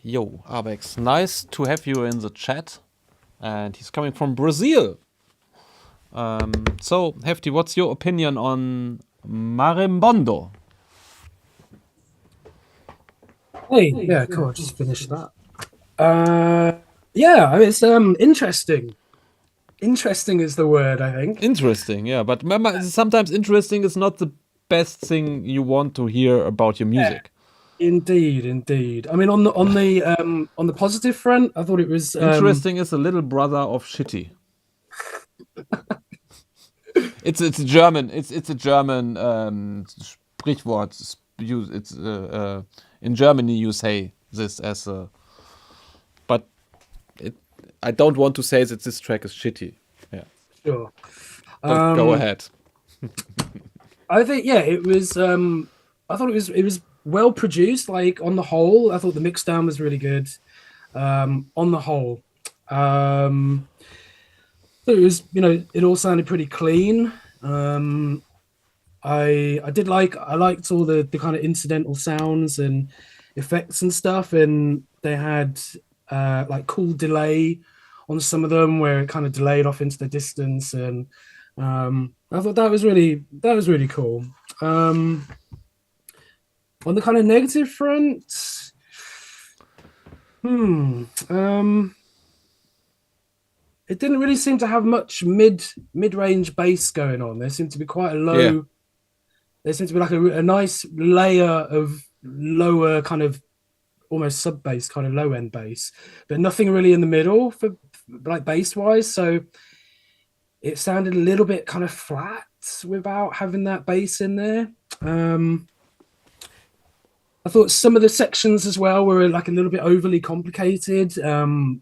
Yo, Arbex, nice to have you in the chat. And he's coming from Brazil. So, Hefty, what's your opinion on Marimbondo? Hey, yeah, cool. I just finished that. Yeah, it's interesting. Interesting is the word, I think. Interesting, yeah. But sometimes interesting is not the best thing you want to hear about your music. Indeed, indeed. I mean, on the positive front, I thought it was interesting is a little brother of shitty. It's a German. It's a German Sprichwort. It's in Germany you say this as a. But I don't want to say that this track is shitty. Yeah. Sure. Go ahead. I think it was. I thought it was well produced. Like on the whole, I thought the mix down was really good. On the whole, it was, it all sounded pretty clean. I liked all the kind of incidental sounds and effects and stuff, and they had like cool delay on some of them where it kind of delayed off into the distance, and I thought that was really cool. On the kind of negative front, it didn't really seem to have much mid-range bass going on. There seemed to be quite a low. Yeah. There seemed to be like a nice layer of lower kind of almost sub bass, kind of low end bass, but nothing really in the middle for like bass wise. So it sounded a little bit kind of flat without having that bass in there. I thought some of the sections as well were like a little bit overly complicated. There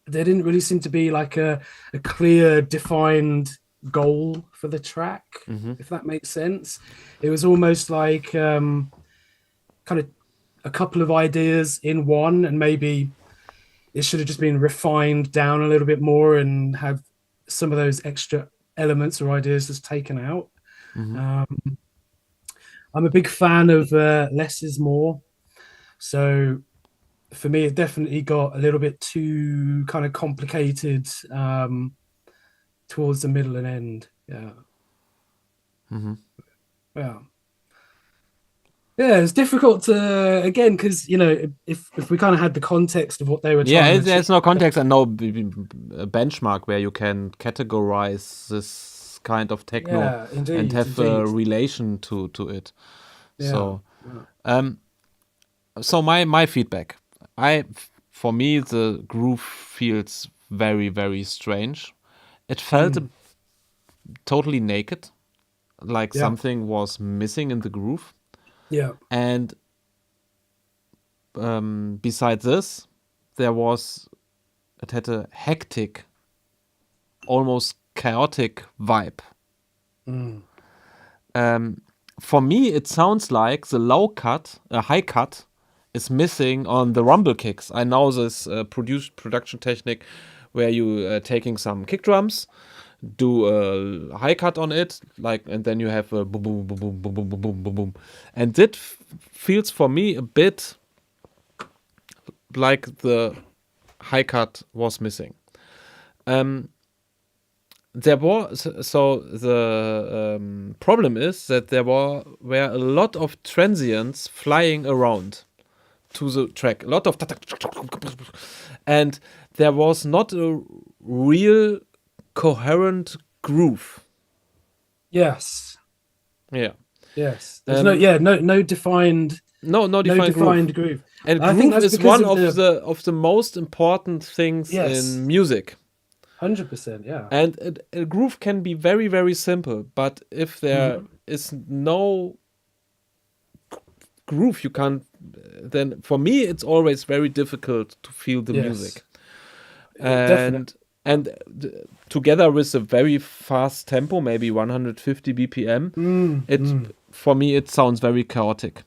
didn't really seem to be like a clear defined goal for the track, if that makes sense. It was almost like kind of a couple of ideas in one, and maybe it should have just been refined down a little bit more and have some of those extra elements or ideas just taken out. I'm a big fan of less is more. So for me, it definitely got a little bit too kind of complicated towards the middle and end. Yeah. Yeah, it's difficult to, again, because, if we kind of had the context of what they were trying to... Yeah, there's no context and no benchmark where you can categorize this kind of techno and have a relation to it. Yeah. So my feedback. For me, the groove feels very, very strange. It felt totally naked, like something was missing in the groove. Yeah. And besides this, it had a hectic, almost chaotic vibe. For me, it sounds like the high cut, is missing on the rumble kicks. I know this production technique where you taking some kick drums, do a high cut on it, and then you have a boom, boom, boom, boom, boom, boom, boom, boom, boom, and that feels for me a bit like the high cut was missing. The problem is that there were a lot of transients flying around to the track, a lot of and there was not a real coherent groove. Yes. Yeah. Yes. There's no defined groove. And groove is one of the most important things in music. 100%, yeah. And a groove can be very, very simple, but if there is no groove, you can't. Then for me, it's always very difficult to feel the music. And together with a very fast tempo, maybe 150 BPM, for me it sounds very chaotic.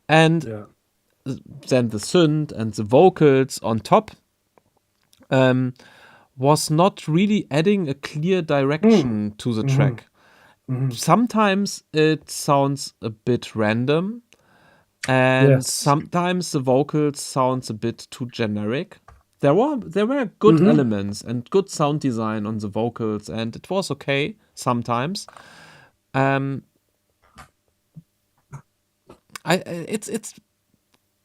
And then the synth and the vocals on top was not really adding a clear direction to the track. Sometimes it sounds a bit random, and Yes. sometimes the vocals sounds a bit too generic. There were good elements and good sound design on the vocals, and it was okay sometimes. It's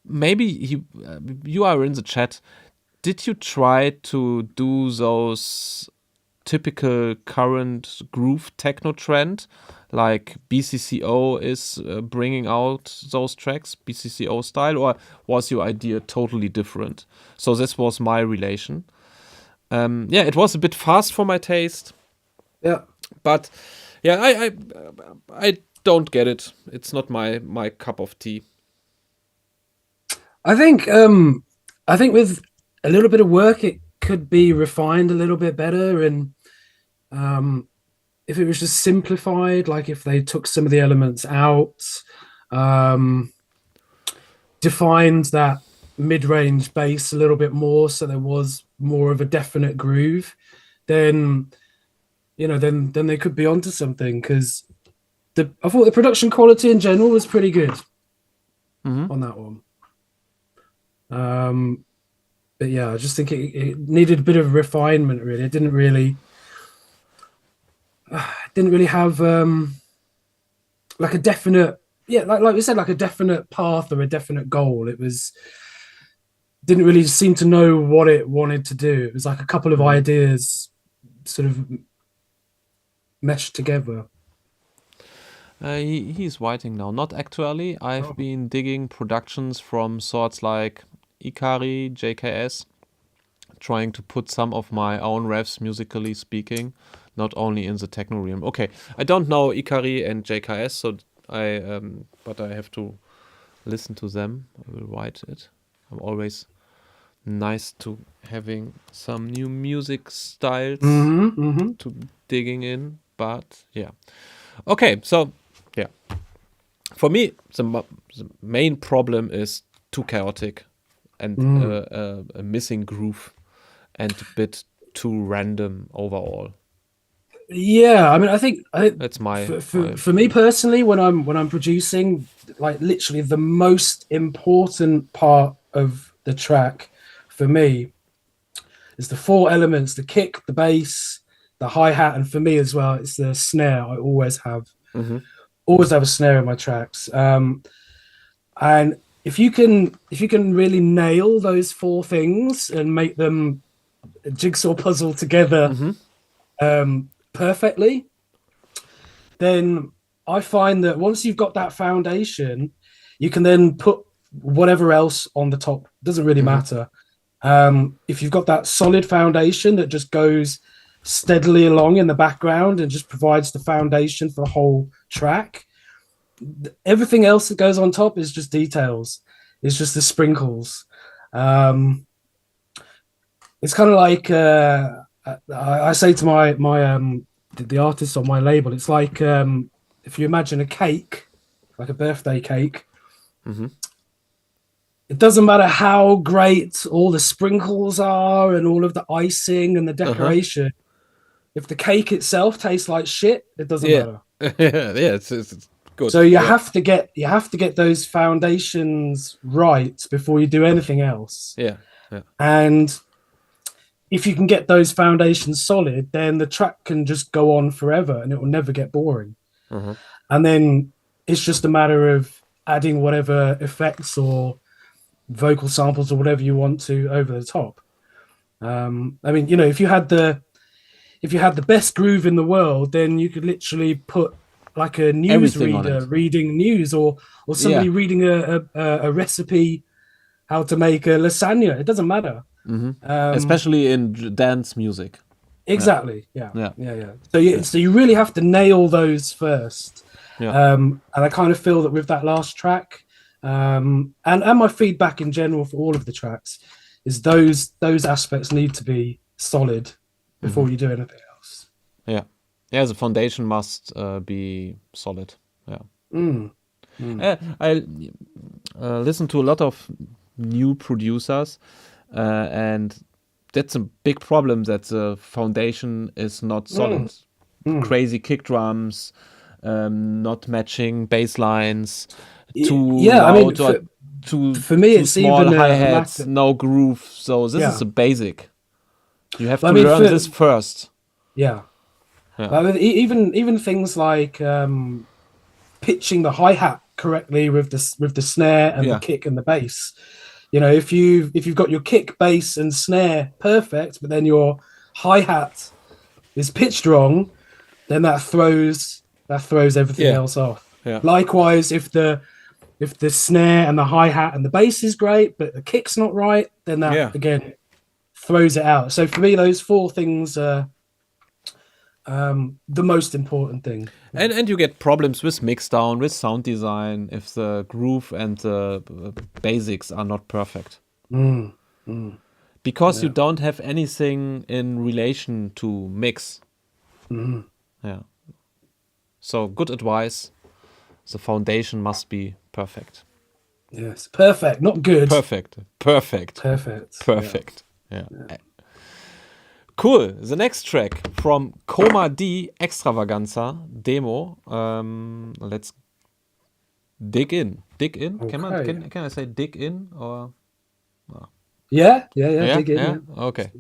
maybe you are in the chat. Did you try to do those typical current groove techno trend, like BCCO is bringing out those tracks, BCCO style, or was your idea totally different? So this was my relation. Yeah, it was a bit fast for my taste. Yeah. But yeah, I don't get it. It's not my cup of tea. I think with a little bit of work, it could be refined a little bit better. And if it was just simplified, like if they took some of the elements out, defined that mid-range bass a little bit more, so there was more of a definite groove, then then they could be onto something. Because I thought the production quality in general was pretty good on that one. But yeah, I just think it needed a bit of refinement. Really, it didn't really have like a definite, like we said, like a definite path or a definite goal. It didn't really seem to know what it wanted to do. It was like a couple of ideas sort of meshed together. He's writing now. Not actually. I've been digging productions from sorts like Ikari, JKS, trying to put some of my own refs, musically speaking, not only in the techno realm. Okay, I don't know Ikari and JKS, so but I have to listen to them. I will write it. I'm always nice to having some new music styles to digging in. But yeah, okay. So yeah, for me the main problem is too chaotic and a missing groove and a bit too random overall. Yeah, I mean, I think That's my for me personally, when I'm producing, like literally the most important part of the track for me is the four elements: the kick, the bass, the hi-hat, and for me as well, it's the snare. I always have a snare in my tracks. And if you can really nail those four things and make them a jigsaw puzzle together perfectly, then I find that once you've got that foundation, you can then put whatever else on the top. It doesn't really matter. If you've got that solid foundation that just goes steadily along in the background and just provides the foundation for the whole track, everything else that goes on top is just details. It's just the sprinkles. It's kind of like I say to my the artists on my label, it's like if you imagine a cake, like a birthday cake, it doesn't matter how great all the sprinkles are and all of the icing and the decoration. If the cake itself tastes like shit, it doesn't matter. It's good. So you have to get those foundations right before you do anything else. And if you can get those foundations solid, then the track can just go on forever and it will never get boring. And then it's just a matter of adding whatever effects or vocal samples or whatever you want to over the top. I mean, if you had the best groove in the world, then you could literally put like a newsreader reading news or somebody reading a recipe how to make a lasagna. It doesn't matter. Especially in dance music. Exactly. Yeah. So you really have to nail those first. And I kind of feel that with that last track, and my feedback in general for all of the tracks is those aspects need to be solid before you do anything else. Yeah, the foundation must be solid. I listen to a lot of new producers, and that's a big problem, that the foundation is not solid. Crazy kick drums, not matching bass lines, Yeah, I mean, for me, too it's small even hi-hats, no groove. So this is a basic. You have to I mean, learn this first. Yeah. Yeah. I mean, even things like pitching the hi-hat correctly with the snare and the kick and the bass. You know, if you've got your kick, bass, and snare perfect, but then your hi-hat is pitched wrong, then that throws everything else off. Yeah. Likewise, if the snare and the hi-hat and the bass is great, but the kick's not right, then that again throws it out. So for me, those four things are the most important thing. And you get problems with mixdown, with sound design, if the groove and the basics are not perfect. Because you don't have anything in relation to mix. Yeah. So good advice. The foundation must be perfect. Yes, perfect, not good. Perfect. Yeah. Cool. The next track from Coma D Extravaganza demo. Let's dig in. Dig in. Okay. Can I say dig in or? Yeah. Dig in. Yeah. Okay.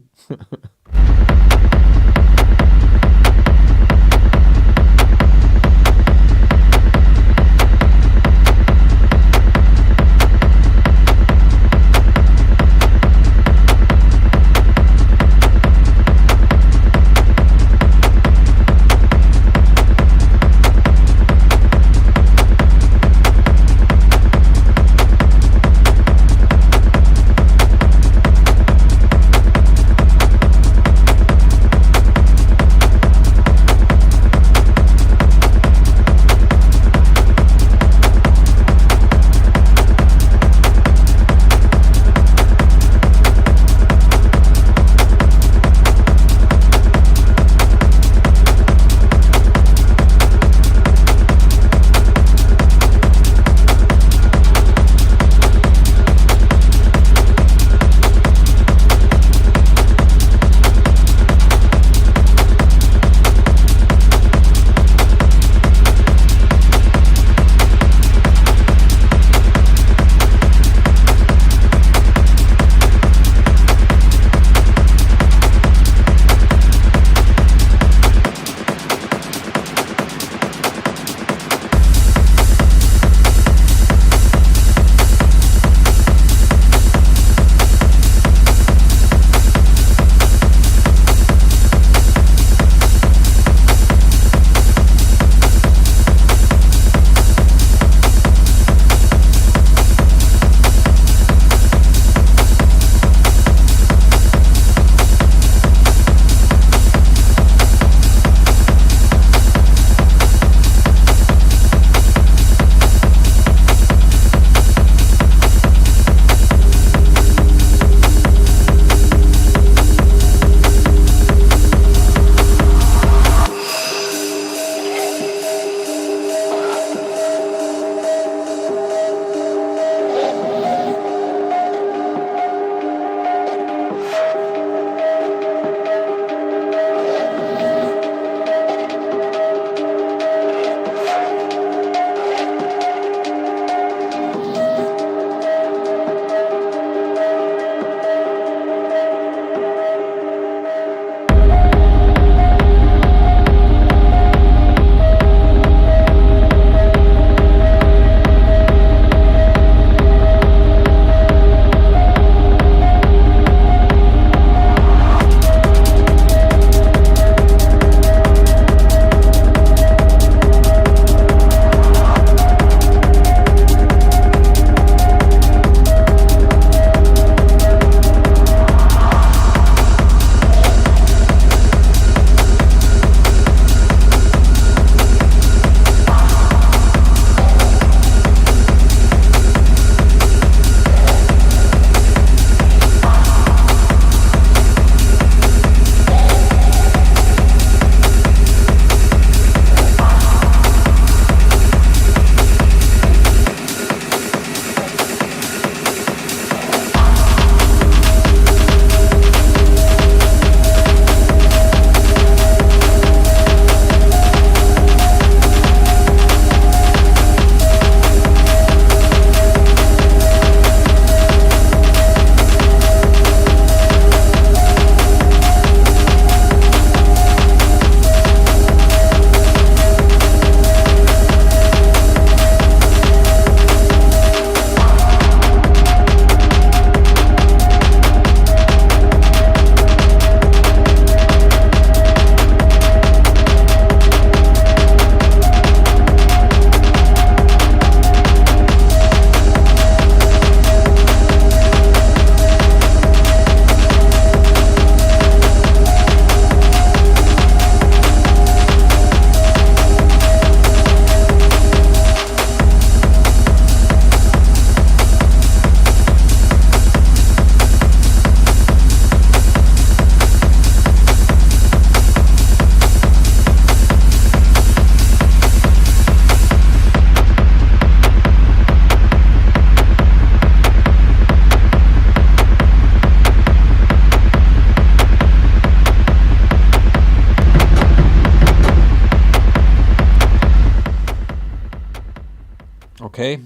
Okay,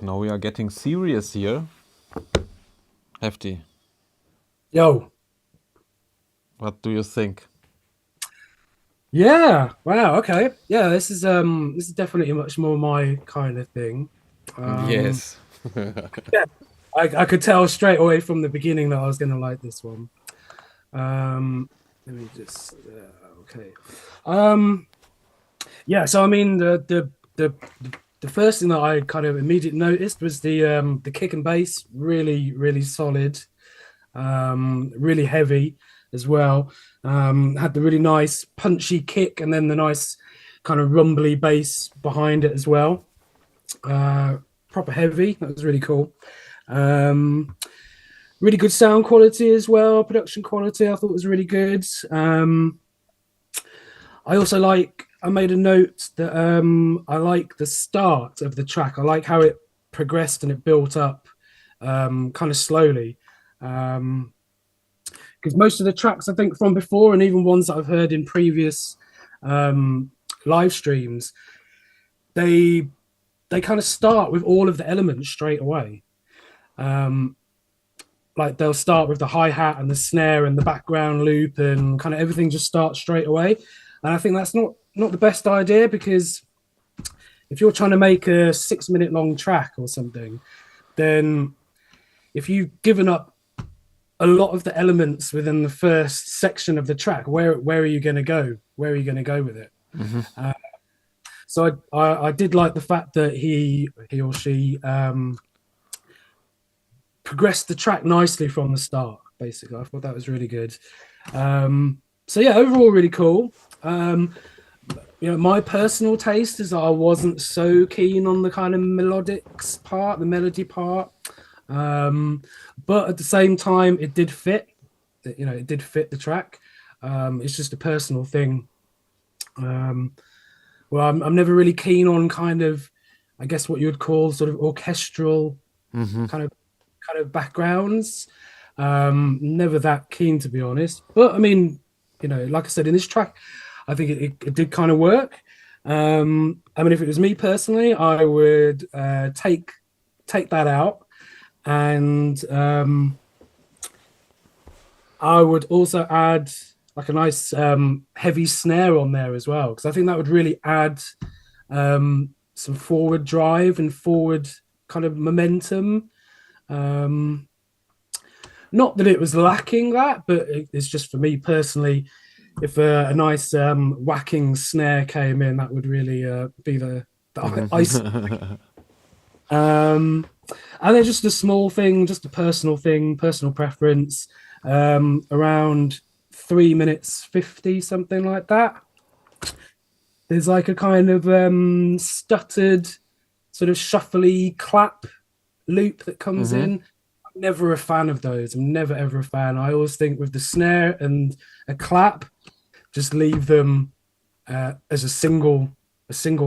now we are getting serious here. Hefty, Yo. what do you think? Yeah. Wow. Okay. Yeah. This is definitely much more my kind of thing. Yes. Yeah. I could tell straight away from the beginning that I was going to like this one. Let me just. Okay. Yeah. So I mean, the first thing that I kind of immediately noticed was the kick and bass, really solid, really heavy as well. Had the really nice punchy kick and then the nice kind of rumbly bass behind it as well. Proper heavy. That was really cool. Really good sound quality as well. Production quality I thought was really good. I also I made a note that I like the start of the track. I like how it progressed and it built up kind of slowly. Because most of the tracks I think from before and even ones that I've heard in previous live streams, they kind of start with all of the elements straight away. Like they'll start with the hi-hat and the snare and the background loop and kind of everything just starts straight away. And I think that's not the best idea, because if you're trying to make a 6-minute long track or something, then if you've given up a lot of the elements within the first section of the track, where are you going to go? Where are you going to go with it? Mm-hmm. So I did like the fact that he or she progressed the track nicely from the start. Basically, I thought that was really good. So yeah, overall really cool. My personal taste is that I wasn't so keen on the kind of melodics part, the melody part. But at the same time, it did fit. It did fit the track. It's just a personal thing. Well, I'm never really keen on kind of, I guess what you would call sort of orchestral kind of backgrounds. Never that keen, to be honest. But I mean, like I said, in this track, I think it did kind of work. I mean, if it was me personally, I would take that out, and I would also add like a nice heavy snare on there as well, because I think that would really add some forward drive and forward kind of momentum. Not that it was lacking that, but it's just for me personally. If a nice whacking snare came in, that would really be the ice. And then just a small thing, just a personal thing, personal preference. Around 3 minutes 50, something like that. There's like a kind of stuttered, sort of shuffly clap loop that comes in. I'm never a fan of those. I'm never ever a fan. I always think with the snare and a clap, just leave them as a single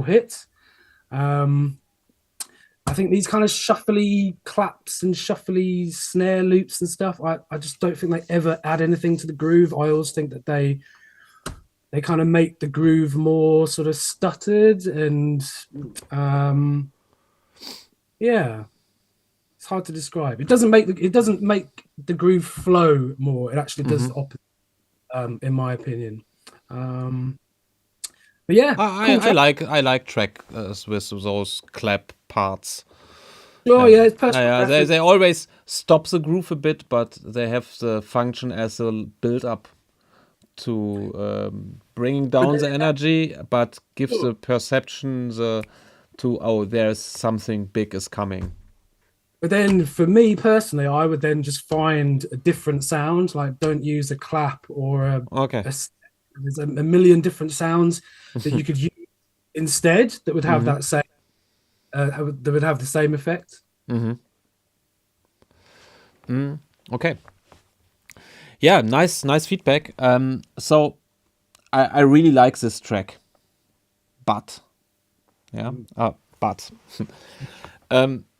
hit. I think these kind of shuffly claps and shuffly snare loops and stuff, I just don't think they ever add anything to the groove. I always think that they kind of make the groove more sort of stuttered and yeah, it's hard to describe. It doesn't make the groove flow more. It actually does the opposite, in my opinion. But yeah, I like track with those clap parts. Oh yeah, it's personal. They always stop the groove a bit, but they have the function as a build up to bringing down the energy, but gives the perception there's something big is coming. But then for me personally, I would then just find a different sound, like don't use a clap or there's a million different sounds that you could use instead that would have that same that would have the same effect. Okay. Yeah, nice feedback. So I really like this track, but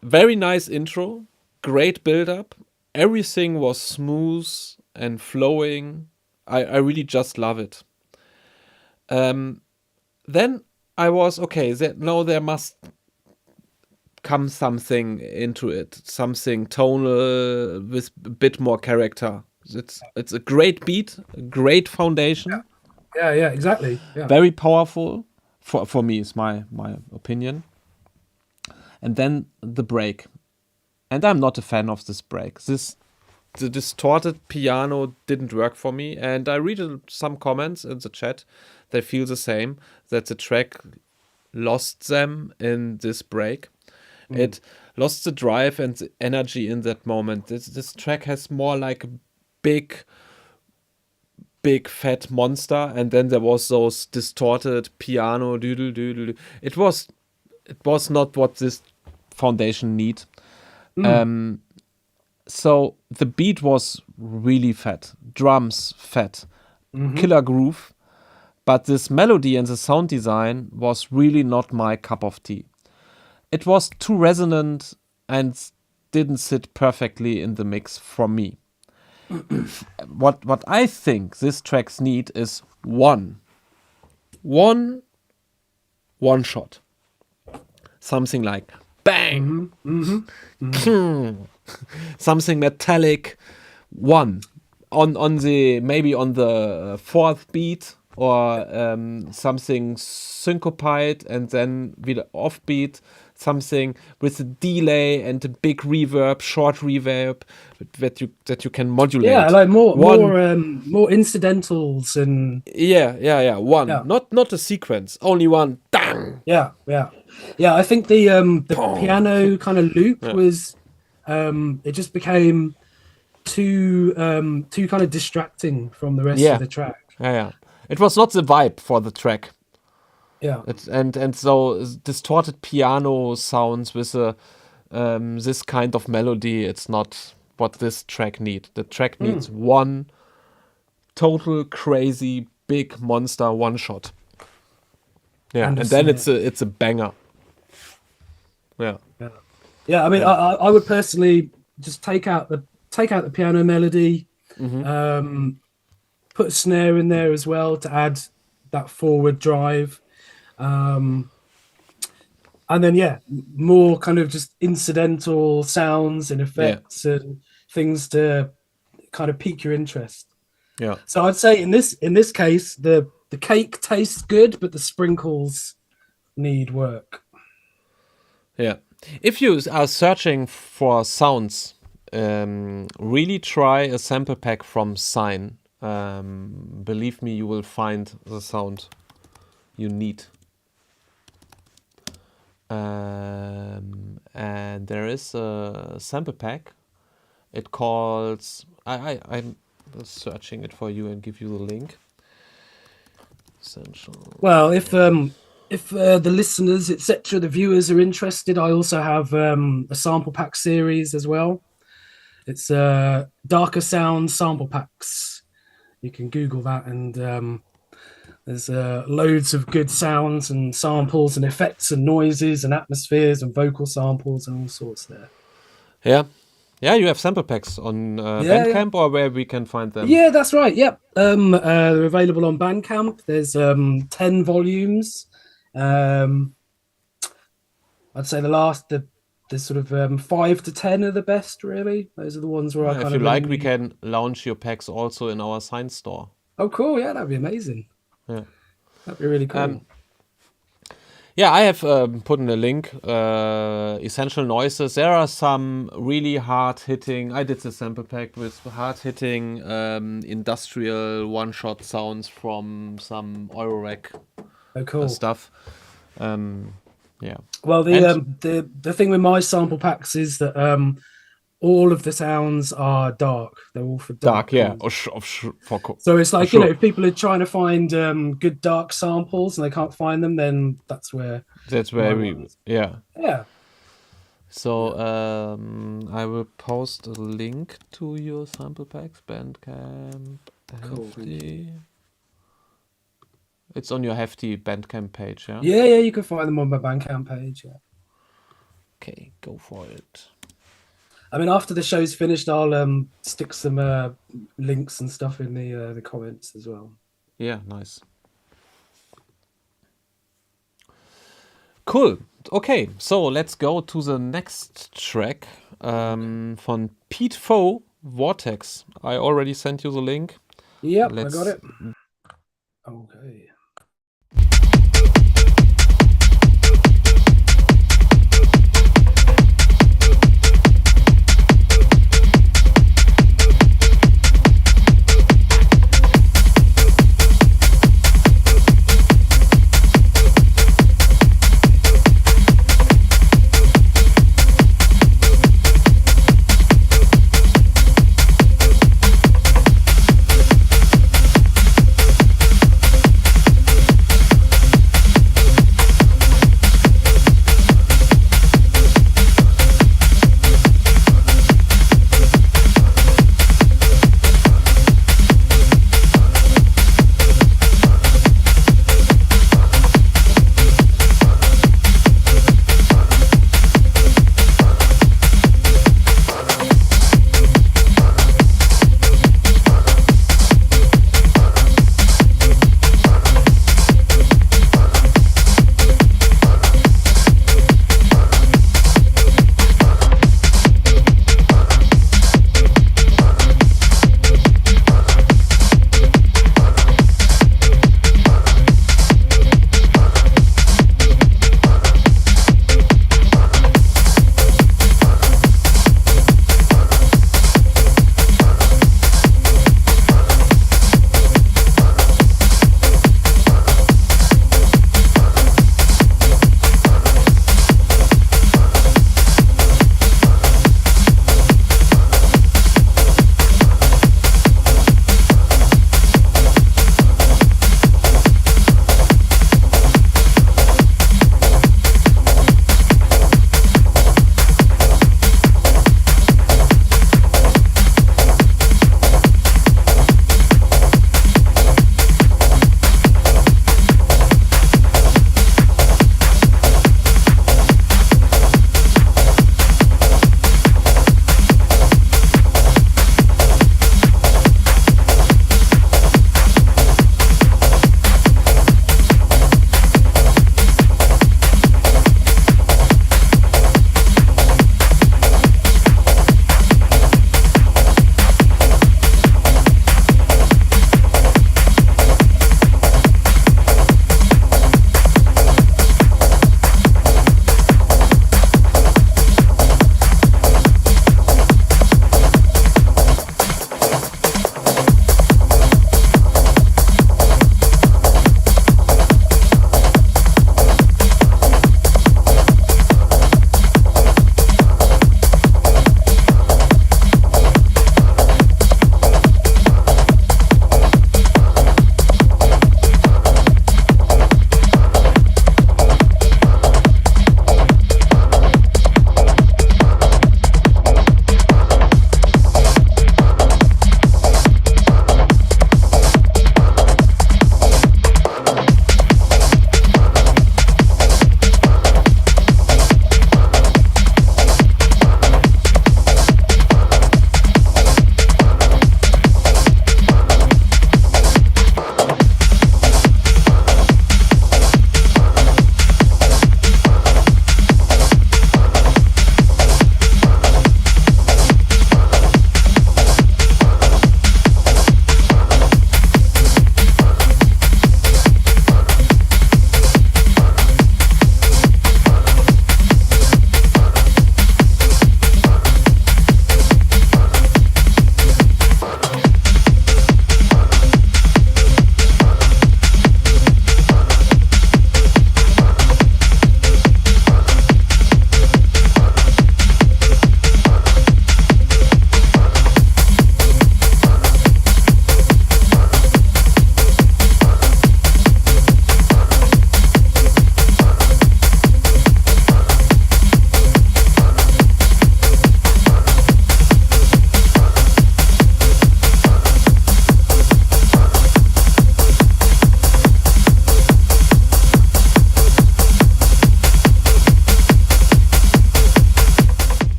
very nice intro, great build up. Everything was smooth and flowing. I really just love it. Then I was okay. There must come something into it, something tonal with a bit more character. It's a great beat, a great foundation. Yeah, exactly. Yeah. Very powerful for me is my opinion. And then the break. And I'm not a fan of this break. The distorted piano didn't work for me, and I read some comments in the chat. They feel the same, that the track lost them in this break. It lost the drive and the energy in that moment. This track has more like a big fat monster, and then there was those distorted piano doodle doodle. It was not what this foundation need. So the beat was really fat, drums fat, killer groove, but this melody and the sound design was really not my cup of tea. It was too resonant and didn't sit perfectly in the mix for me. What I think this tracks need is one shot. Something like bang, something metallic, one on the maybe on the fourth beat, or something syncopated and then with offbeat, something with a delay and a big reverb, short reverb that you can modulate. Yeah, like more incidentals and one. Yeah. Not a sequence, only one. Dang. Yeah. I think the piano kind of loop was it just became too kind of distracting from the rest of the track. Yeah. It was not the vibe for the track. Yeah. And so distorted piano sounds with this kind of melody, it's not what this track needs. The track needs one total crazy big monster one shot. Yeah, and then it's a banger. Yeah. I mean, I would personally just take out the piano melody, put a snare in there as well to add that forward drive, and then more kind of just incidental sounds and effects and things to kind of pique your interest. Yeah. So I'd say in this case the cake tastes good, but the sprinkles need work. Yeah. If you are searching for sounds, really try a sample pack from SINEE. Believe me, you will find the sound you need. And there is a sample pack. It calls. I'm searching it for you and give you the link. Essential. Well, if the listeners, etc., the viewers are interested, I also have a sample pack series as well. It's Darker Sound sample packs. You can Google that, and there's loads of good sounds and samples and effects and noises and atmospheres and vocal samples and all sorts there. Yeah, you have sample packs on Bandcamp or where we can find them? Yeah, that's right. Yep. They're available on Bandcamp. There's 10 volumes. I'd say the sort of 5 to 10 are the best, really. Those are the ones where I kind of... If you like, we can launch your packs also in our SINEE store. Oh, cool. Yeah, that'd be amazing. Yeah. That'd be really cool. I have put in a link, Essential Noises. There are some really hard-hitting... I did the sample pack with hard-hitting industrial one-shot sounds from some Eurorack stuff. Well, the thing with my sample packs is that all of the sounds are dark. They're all for dark. So it's like, if people are trying to find good dark samples and they can't find them, then that's where we. Yeah. So I will post a link to your sample packs, Bandcamp, Hefty. It's on your Hefty Bandcamp page, yeah? Yeah, you can find them on my Bandcamp page, yeah. Okay, go for it. I mean, after the show's finished, I'll stick some links and stuff in the comments as well. Yeah, nice. Cool. Okay, so let's go to the next track von Pet Vortex. I already sent you the link. Yep, I got it. Okay.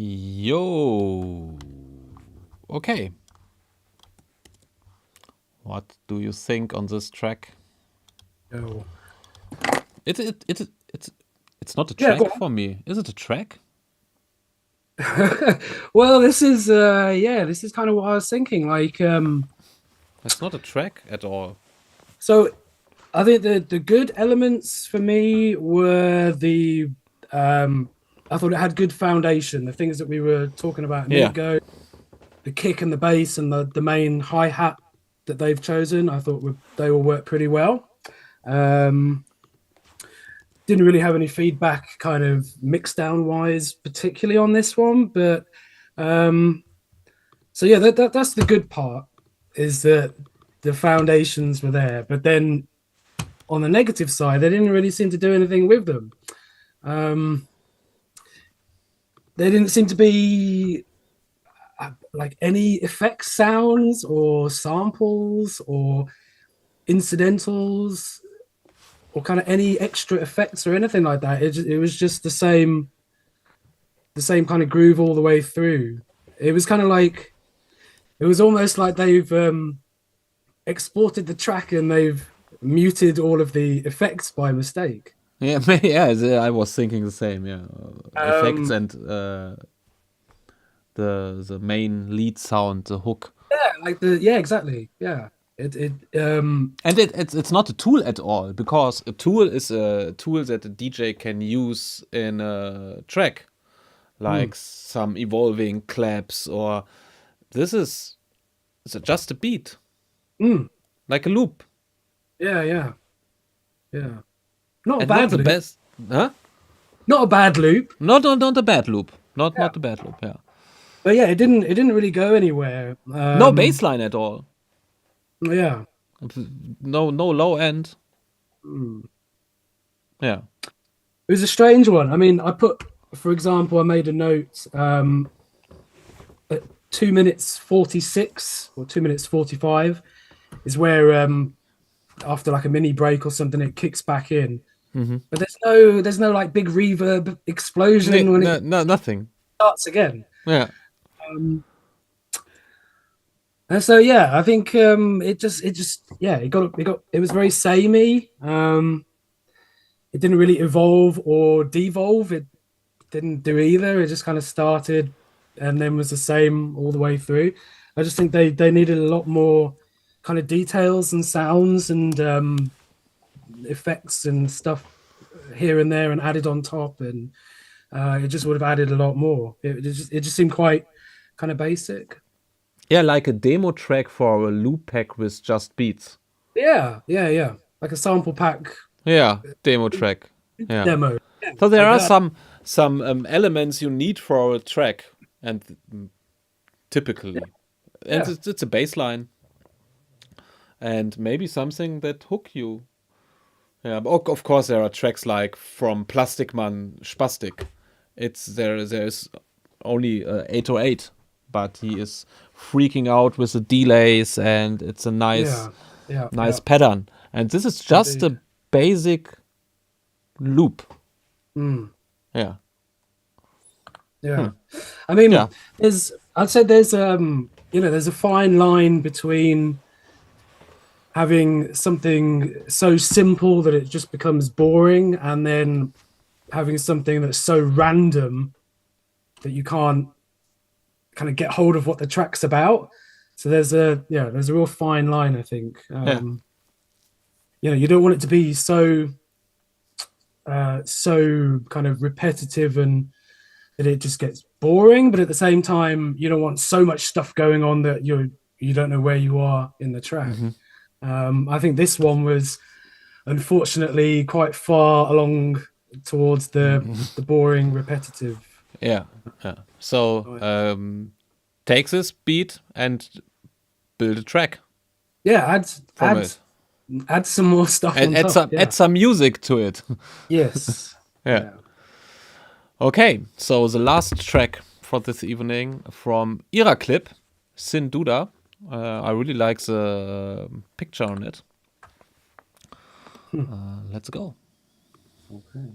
Yo. Okay. What do you think on this track? Oh. It's not a Yeah, track for me. Is it a track? Well, this is this is kind of what I was thinking. Like, It's not a track at all. so I think the good elements for me were I thought it had good foundation. The things that we were talking about a minute ago, the kick and the bass and the main hi-hat that they've chosen, I thought they all work pretty well. Didn't really have any feedback kind of mix down wise, particularly on this one, but so yeah, that's the good part, is that the foundations were there, but then on the negative side, they didn't really seem to do anything with them. There didn't seem to be like any effect sounds or samples or incidentals or kind of any extra effects or anything like that. It was just the same kind of groove all the way through. It was kind of like, it was almost like they've exported the track and they've muted all of the effects by mistake. Yeah, yeah, I was thinking the same. Yeah, effects and the main lead sound, the hook. Yeah, exactly. Yeah, and it's not a tool at all, because a tool is a tool that a DJ can use in a track, like some evolving claps, or this is just a beat, like a loop. Yeah. Not a And bad not the loop. best, huh? Not a bad loop. Not a bad loop. Not a bad loop. Yeah. But yeah, it didn't really go anywhere. No bass line at all. Yeah. No low end. Yeah. It was a strange one. I mean, for example, I made a note at 2 minutes 46 or 2 minutes 45 is where after like a mini break or something, it kicks back in. But there's no like big reverb explosion when it nothing starts again. Yeah. And so yeah, I think it was very samey. It didn't really evolve or devolve. It didn't do either. It just kind of started and then was the same all the way through. I just think they needed a lot more kind of details and sounds and effects and stuff here and there and added on top, and it just would have added a lot more. It just seemed quite kind of basic. Yeah, like a demo track for a loop pack with just beats. Yeah. Like a sample pack. Yeah, demo track. Yeah. Demo. Yeah, so there like are some elements you need for a track, and typically, and it's a bass line, and maybe something that hook you. Yeah, but of course there are tracks like from Plastic Man Spastic. There's only 808, but he is freaking out with the delays, and it's a nice pattern. And this is just a basic loop. Yeah. I mean, I'd say there's a fine line between having something so simple that it just becomes boring, and then having something that's so random that you can't kind of get hold of what the track's about. So there's a real fine line, I think. You don't want it to be so kind of repetitive and that it just gets boring, but at the same time, you don't want so much stuff going on that you don't know where you are in the track. I think this one was unfortunately quite far along towards the boring, repetitive. Yeah. So take this beat and build a track. Yeah, add some more stuff. And add some music to it. Yes. Yeah. Okay, so the last track for this evening from Ira Clip, Sin Duda. I really like the picture on it. Let's go. Okay.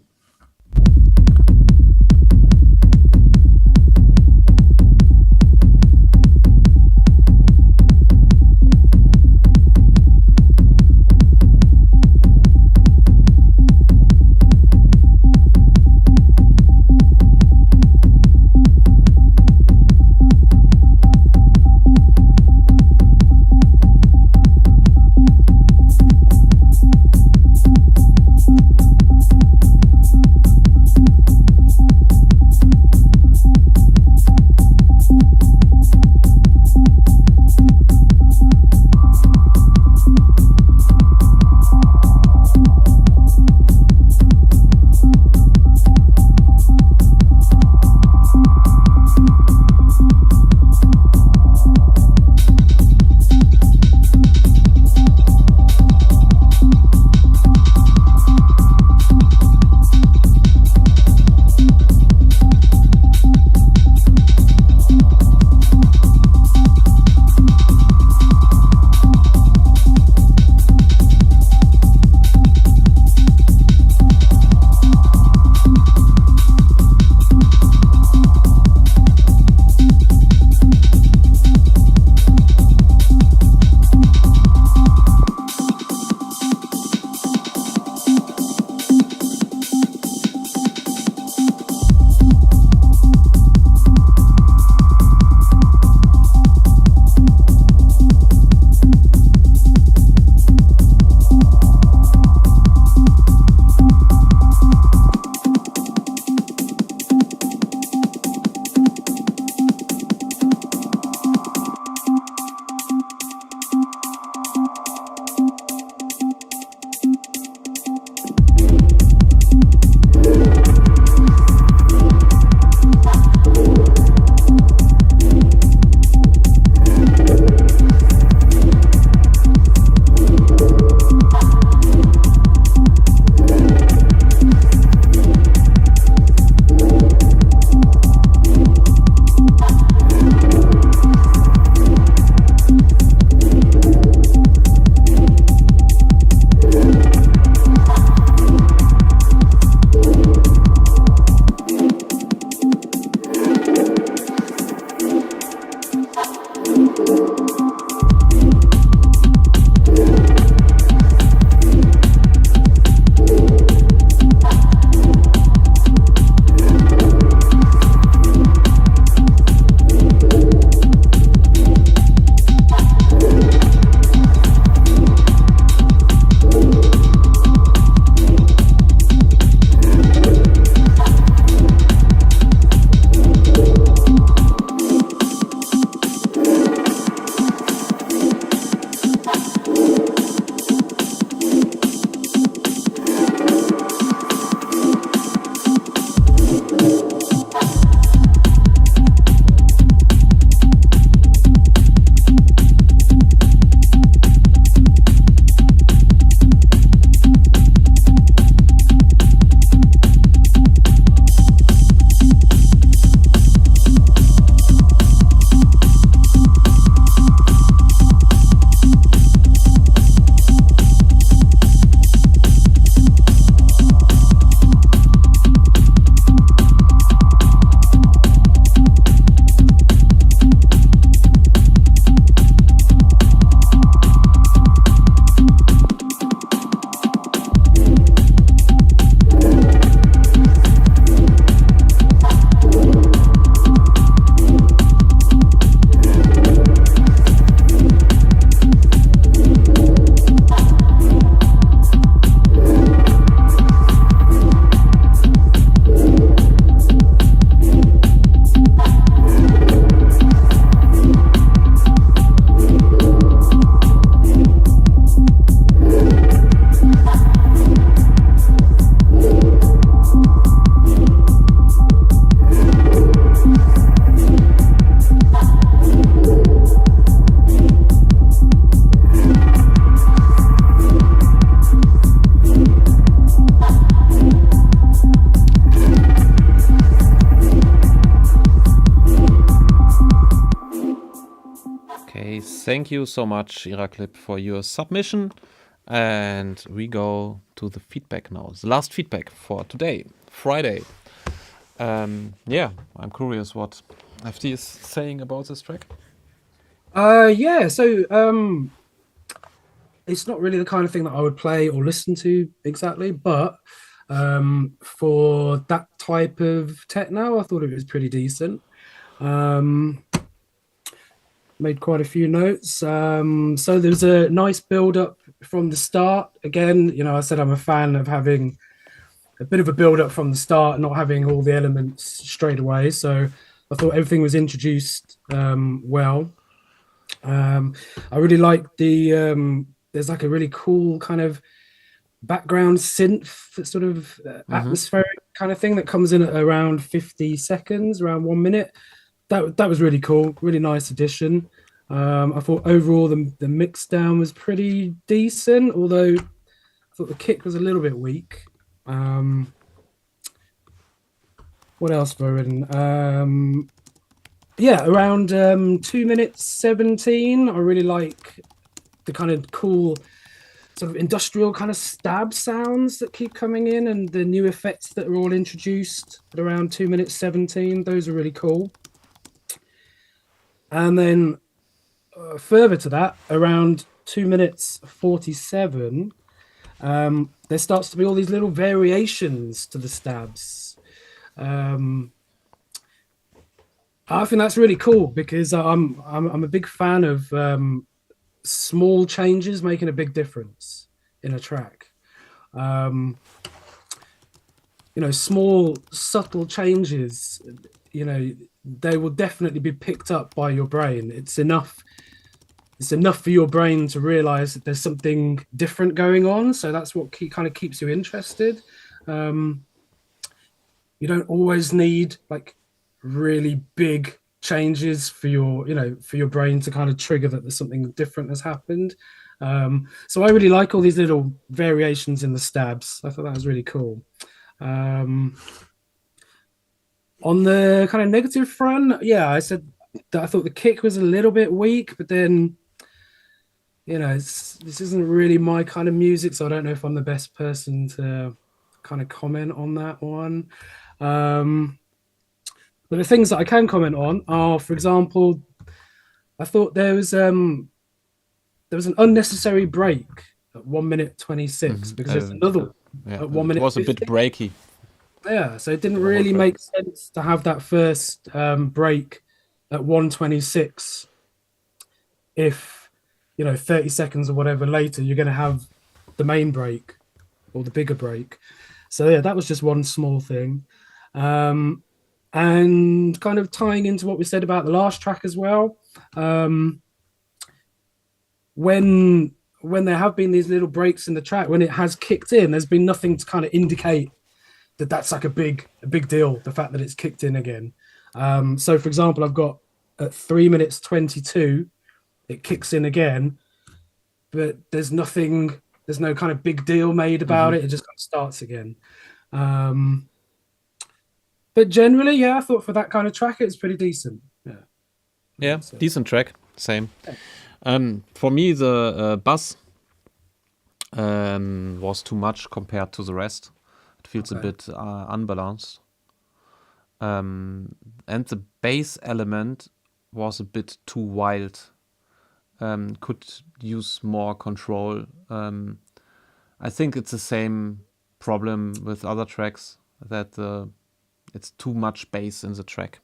thank you so much, Ira Clip, for your submission. And we go to the feedback now. The last feedback for today, Friday. Yeah, I'm curious what Hefty is saying about this track. Yeah, so it's not really the kind of thing that I would play or listen to exactly, but for that type of techno, I thought it was pretty decent. Made quite a few notes. So there's a nice build up from the start. Again, you know, I said I'm a fan of having a bit of a build up from the start, not having all the elements straight away. So I thought everything was introduced well. I really like the there's like a really cool kind of background synth sort of atmospheric kind of thing that comes in at around 50 seconds, around 1 minute. That was really cool, really nice addition. I thought overall the mix down was pretty decent, although I thought the kick was a little bit weak. What else have I written? Yeah, around 2 minutes 17. I really like the kind of cool sort of industrial kind of stab sounds that keep coming in, and the new effects that are all introduced at around 2 minutes 17. Those are really cool. And then further to that, around 2 minutes 47, there starts to be all these little variations to the stabs. I think that's really cool because I'm a big fan of small changes making a big difference in a track. You know, small subtle changes, you know, they will definitely be picked up by your brain. It's enough for your brain to realize that there's something different going on. So that's what kind of keeps you interested. You don't always need like really big changes for your, you know, for your brain to kind of trigger that there's something different has happened. So I really like all these little variations in the stabs. I thought that was really cool. On the kind of negative front, yeah, I said that I thought the kick was a little bit weak, but then, you know, this isn't really my kind of music, so I don't know if I'm the best person to kind of comment on that one. But the things that I can comment on are, for example, I thought there was an unnecessary break at 1 minute 26 because there's another at 1 minute. It was 50. a bit breaky. Yeah, so it didn't really make sense to have that first break at 1:26 if, you know, 30 seconds or whatever later you're going to have the main break or the bigger break. So yeah, that was just one small thing. And kind of tying into what we said about the last track as well, when there have been these little breaks in the track, when it has kicked in, there's been nothing to kind of indicate that that's like a big deal, the fact that it's kicked in again. So for example, I've got at 3 minutes 22, it kicks in again, but there's no kind of big deal made about it. It just kind of starts again. But generally, yeah, I thought for that kind of track, it's pretty decent. Yeah, decent track. Same. For me, the bass was too much compared to the rest. It feels a bit unbalanced. And the bass element was a bit too wild. Could use more control. I think it's the same problem with other tracks, that it's too much bass in the track.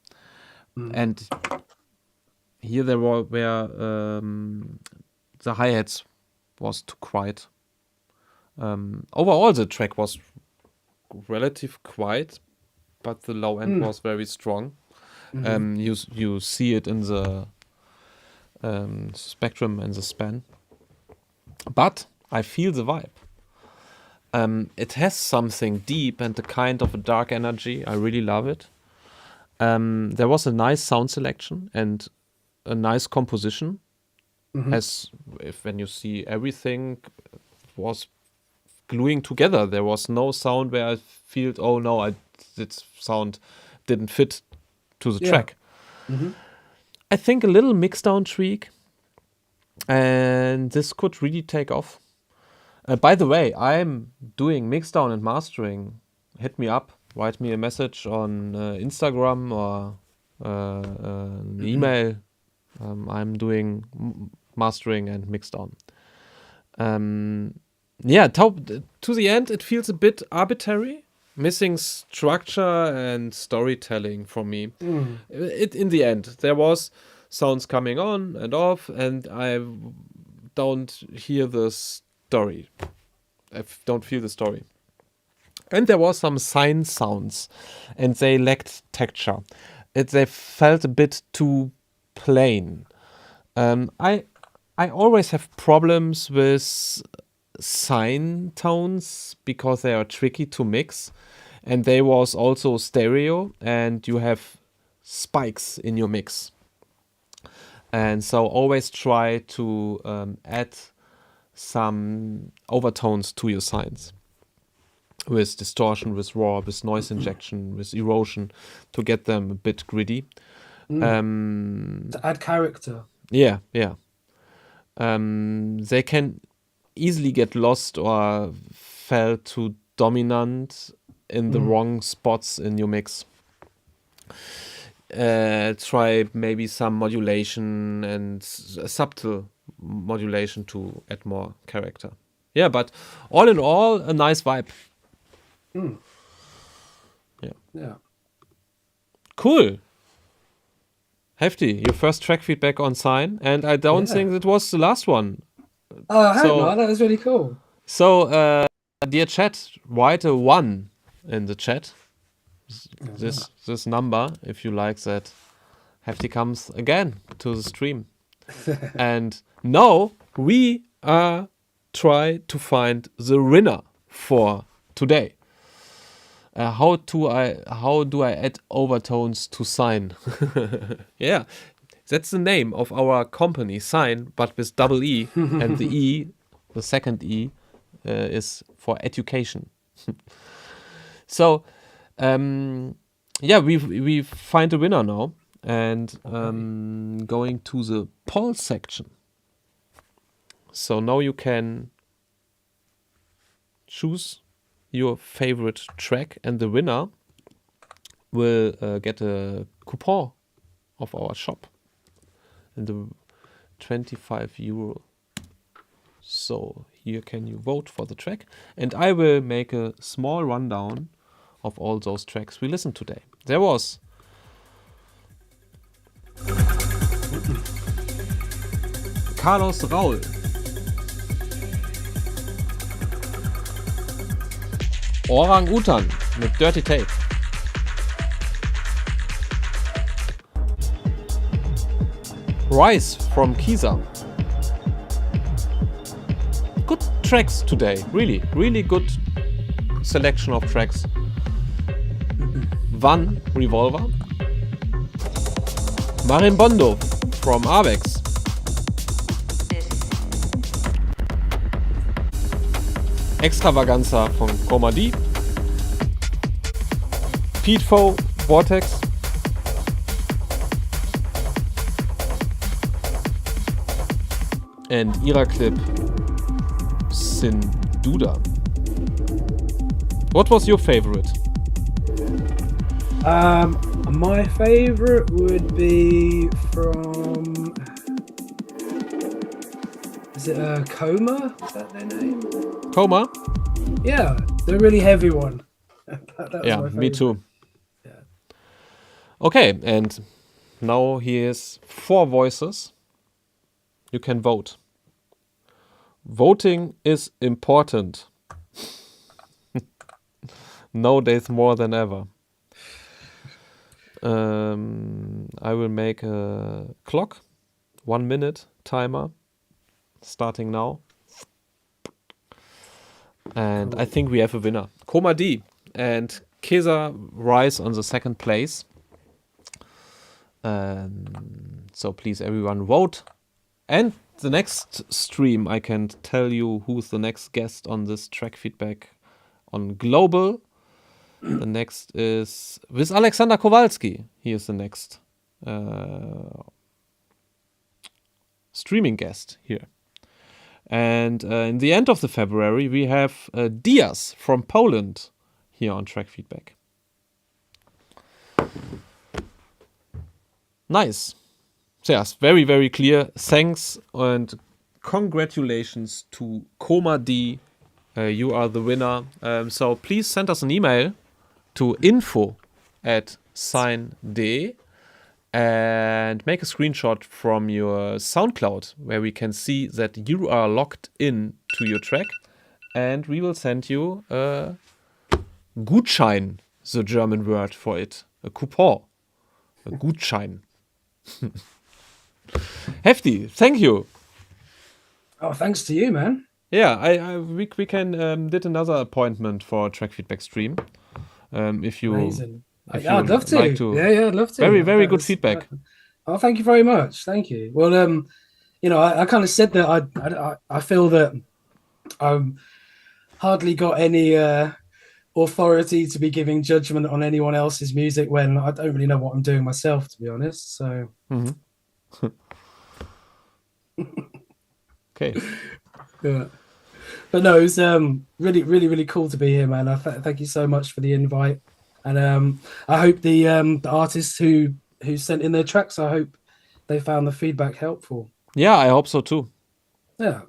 And here there were the hi-hats was too quiet. Overall the track was relative quiet, but the low end was very strong. You see it in the spectrum and the span. But I feel the vibe. It has something deep and a kind of a dark energy. I really love it. There was a nice sound selection and a nice composition. As if when you see everything was gluing together, there was no sound where I feel, oh no, this sound didn't fit to the track. I think a little mix down tweak And this could really take off. By the way, I'm doing mixdown and mastering. Hit me up, write me a message on Instagram or an email. I'm doing mastering and mixdown. Yeah, to the end, it feels a bit arbitrary, missing structure and storytelling for me. In the end, there was sounds coming on and off, and I don't hear the story. I don't feel the story. And there was some sine sounds, and they lacked texture. They felt a bit too plain. I always have problems with sine tones because they are tricky to mix, and they was also stereo, and you have spikes in your mix. And so always try to add some overtones to your sines with distortion, with raw, with noise injection, with erosion to get them a bit gritty. To add character. Yeah. They can easily get lost or fell too dominant in the wrong spots in your mix. Try maybe some modulation and subtle modulation to add more character. Yeah, but all in all, a nice vibe. Yeah. Cool. Hefty, your first track feedback on Sine, and I don't think it was the last one. Oh, I hope not. That was really cool. So, dear chat, write a 1 in the chat. This number, if you like that Hefty comes again to the stream. And now we try to find the winner for today. How do I add overtones to Sine? Yeah, that's the name of our company, Sine, but with double E, and the E, the second E, is for education. So, yeah, we find a winner now, and going to the poll section. So now you can choose your favorite track, and the winner will get a coupon of our shop in the €25. So here can you vote for the track, and I will make a small rundown of all those tracks we listened today. There was Carlos Raul, Orang Utan mit Dirty Tape, Rise from Kiza. Good tracks today, really good selection of tracks. Van Revolver, Marimbondo from Arbex, Extravaganza von Coma, Pet Vortex, and Ira Clip, Sin Duda. What was your favorite? My favorite would be from, is it Coma? Is that their name? Coma? Yeah, the really heavy one. That was Yeah, my me favourite. too. Yeah. Okay, and now here's 4 voices. You can vote. Voting is important. Nowadays more than ever. I will make a clock, 1 minute timer, starting now. And I think we have a winner. Coma D and Kiza rise on the second place. So please everyone vote. And the next stream I can tell you who's the next guest on this track feedback on Global. The next is with Alexander Kowalski. He is the next streaming guest here. And in the end of the February, we have Diaz from Poland here on Trackfeedback. Nice. So yes, very, very clear. Thanks and congratulations to Coma D. You are the winner. So please send us an email to info@SINEE and make a screenshot from your SoundCloud where we can see that you are logged in to your track, and we will send you a Gutschein, the German word for it, a coupon, a Gutschein. Hefty, thank you. Oh, thanks to you, man. Yeah, we can did another appointment for Trackfeedback stream. If you Amazing. if I'd love to. like to. Yeah, I'd love to. Very, very good feedback. Oh, thank you very much. Thank you. Well, I kind of said that I feel that I've hardly got any authority to be giving judgment on anyone else's music when I don't really know what I'm doing myself, to be honest. So. Okay. Yeah. But no, it's really, really, really cool to be here, man. Thank you so much for the invite, and I hope the artists who sent in their tracks, I hope they found the feedback helpful. Yeah, I hope so too. Yeah.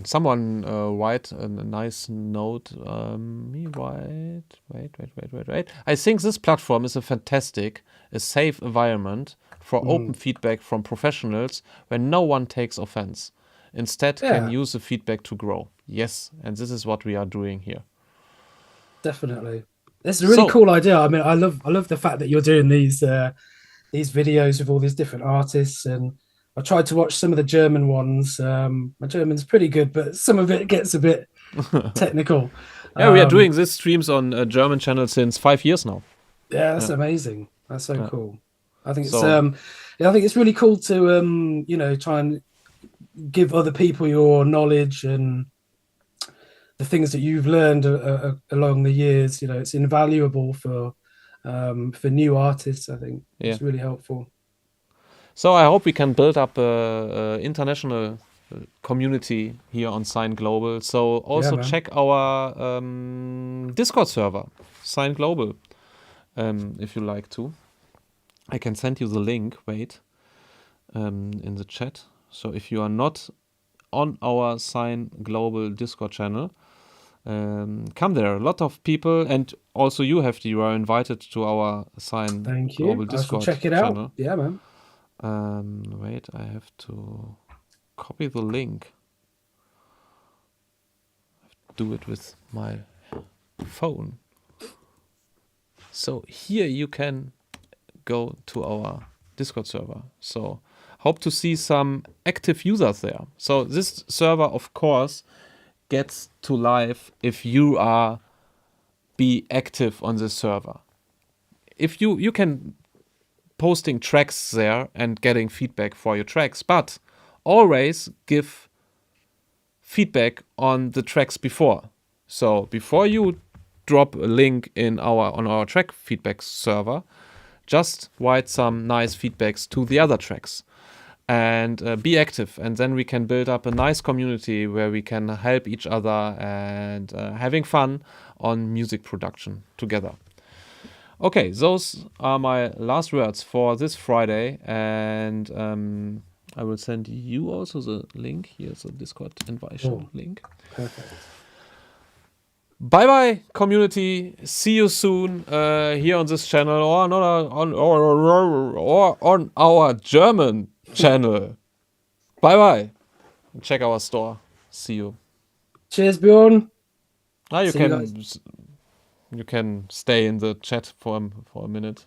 Someone write a nice note. Wait. I think this platform is a safe environment for open feedback from professionals where no one takes offense. Instead, can use the feedback to grow. Yes, and this is what we are doing here. Definitely. It's a really cool idea. I mean, I love the fact that you're doing these videos with all these different artists, and I tried to watch some of the German ones. My German's pretty good, but some of it gets a bit technical. Yeah, we are doing these streams on a German channel since 5 years now. Yeah, that's amazing. That's so cool. I think it's I think it's really cool to try and give other people your knowledge and the things that you've learned along the years. It's invaluable for new artists. I think it's really helpful. So I hope we can build up a international community here on SINE Global. So also check our Discord server, SINE Global, if you like to. I can send you the link, in the chat. So if you are not on our SINE Global Discord channel, come there. A lot of people, and also you, Hefty, you are invited to our SINE Global Discord check it channel. out. Yeah, man. I have to copy the link. I have to do it with my phone. So here you can go to our Discord server. So hope to see some active users there. So this server, of course, gets to life if you be active on this server. If you can posting tracks there and getting feedback for your tracks, but always give feedback on the tracks before. So before you drop a link on our track feedback server, just write some nice feedbacks to the other tracks and be active, and then we can build up a nice community where we can help each other and having fun on music production together. Okay, those are my last words for this Friday, and I will send you also the link. Here's the Discord invitation link. Perfect. Bye bye, community. See you soon here on this channel or on our German channel. Bye bye. Check our store. See you. Cheers, Bjorn. You can stay in the chat for a minute.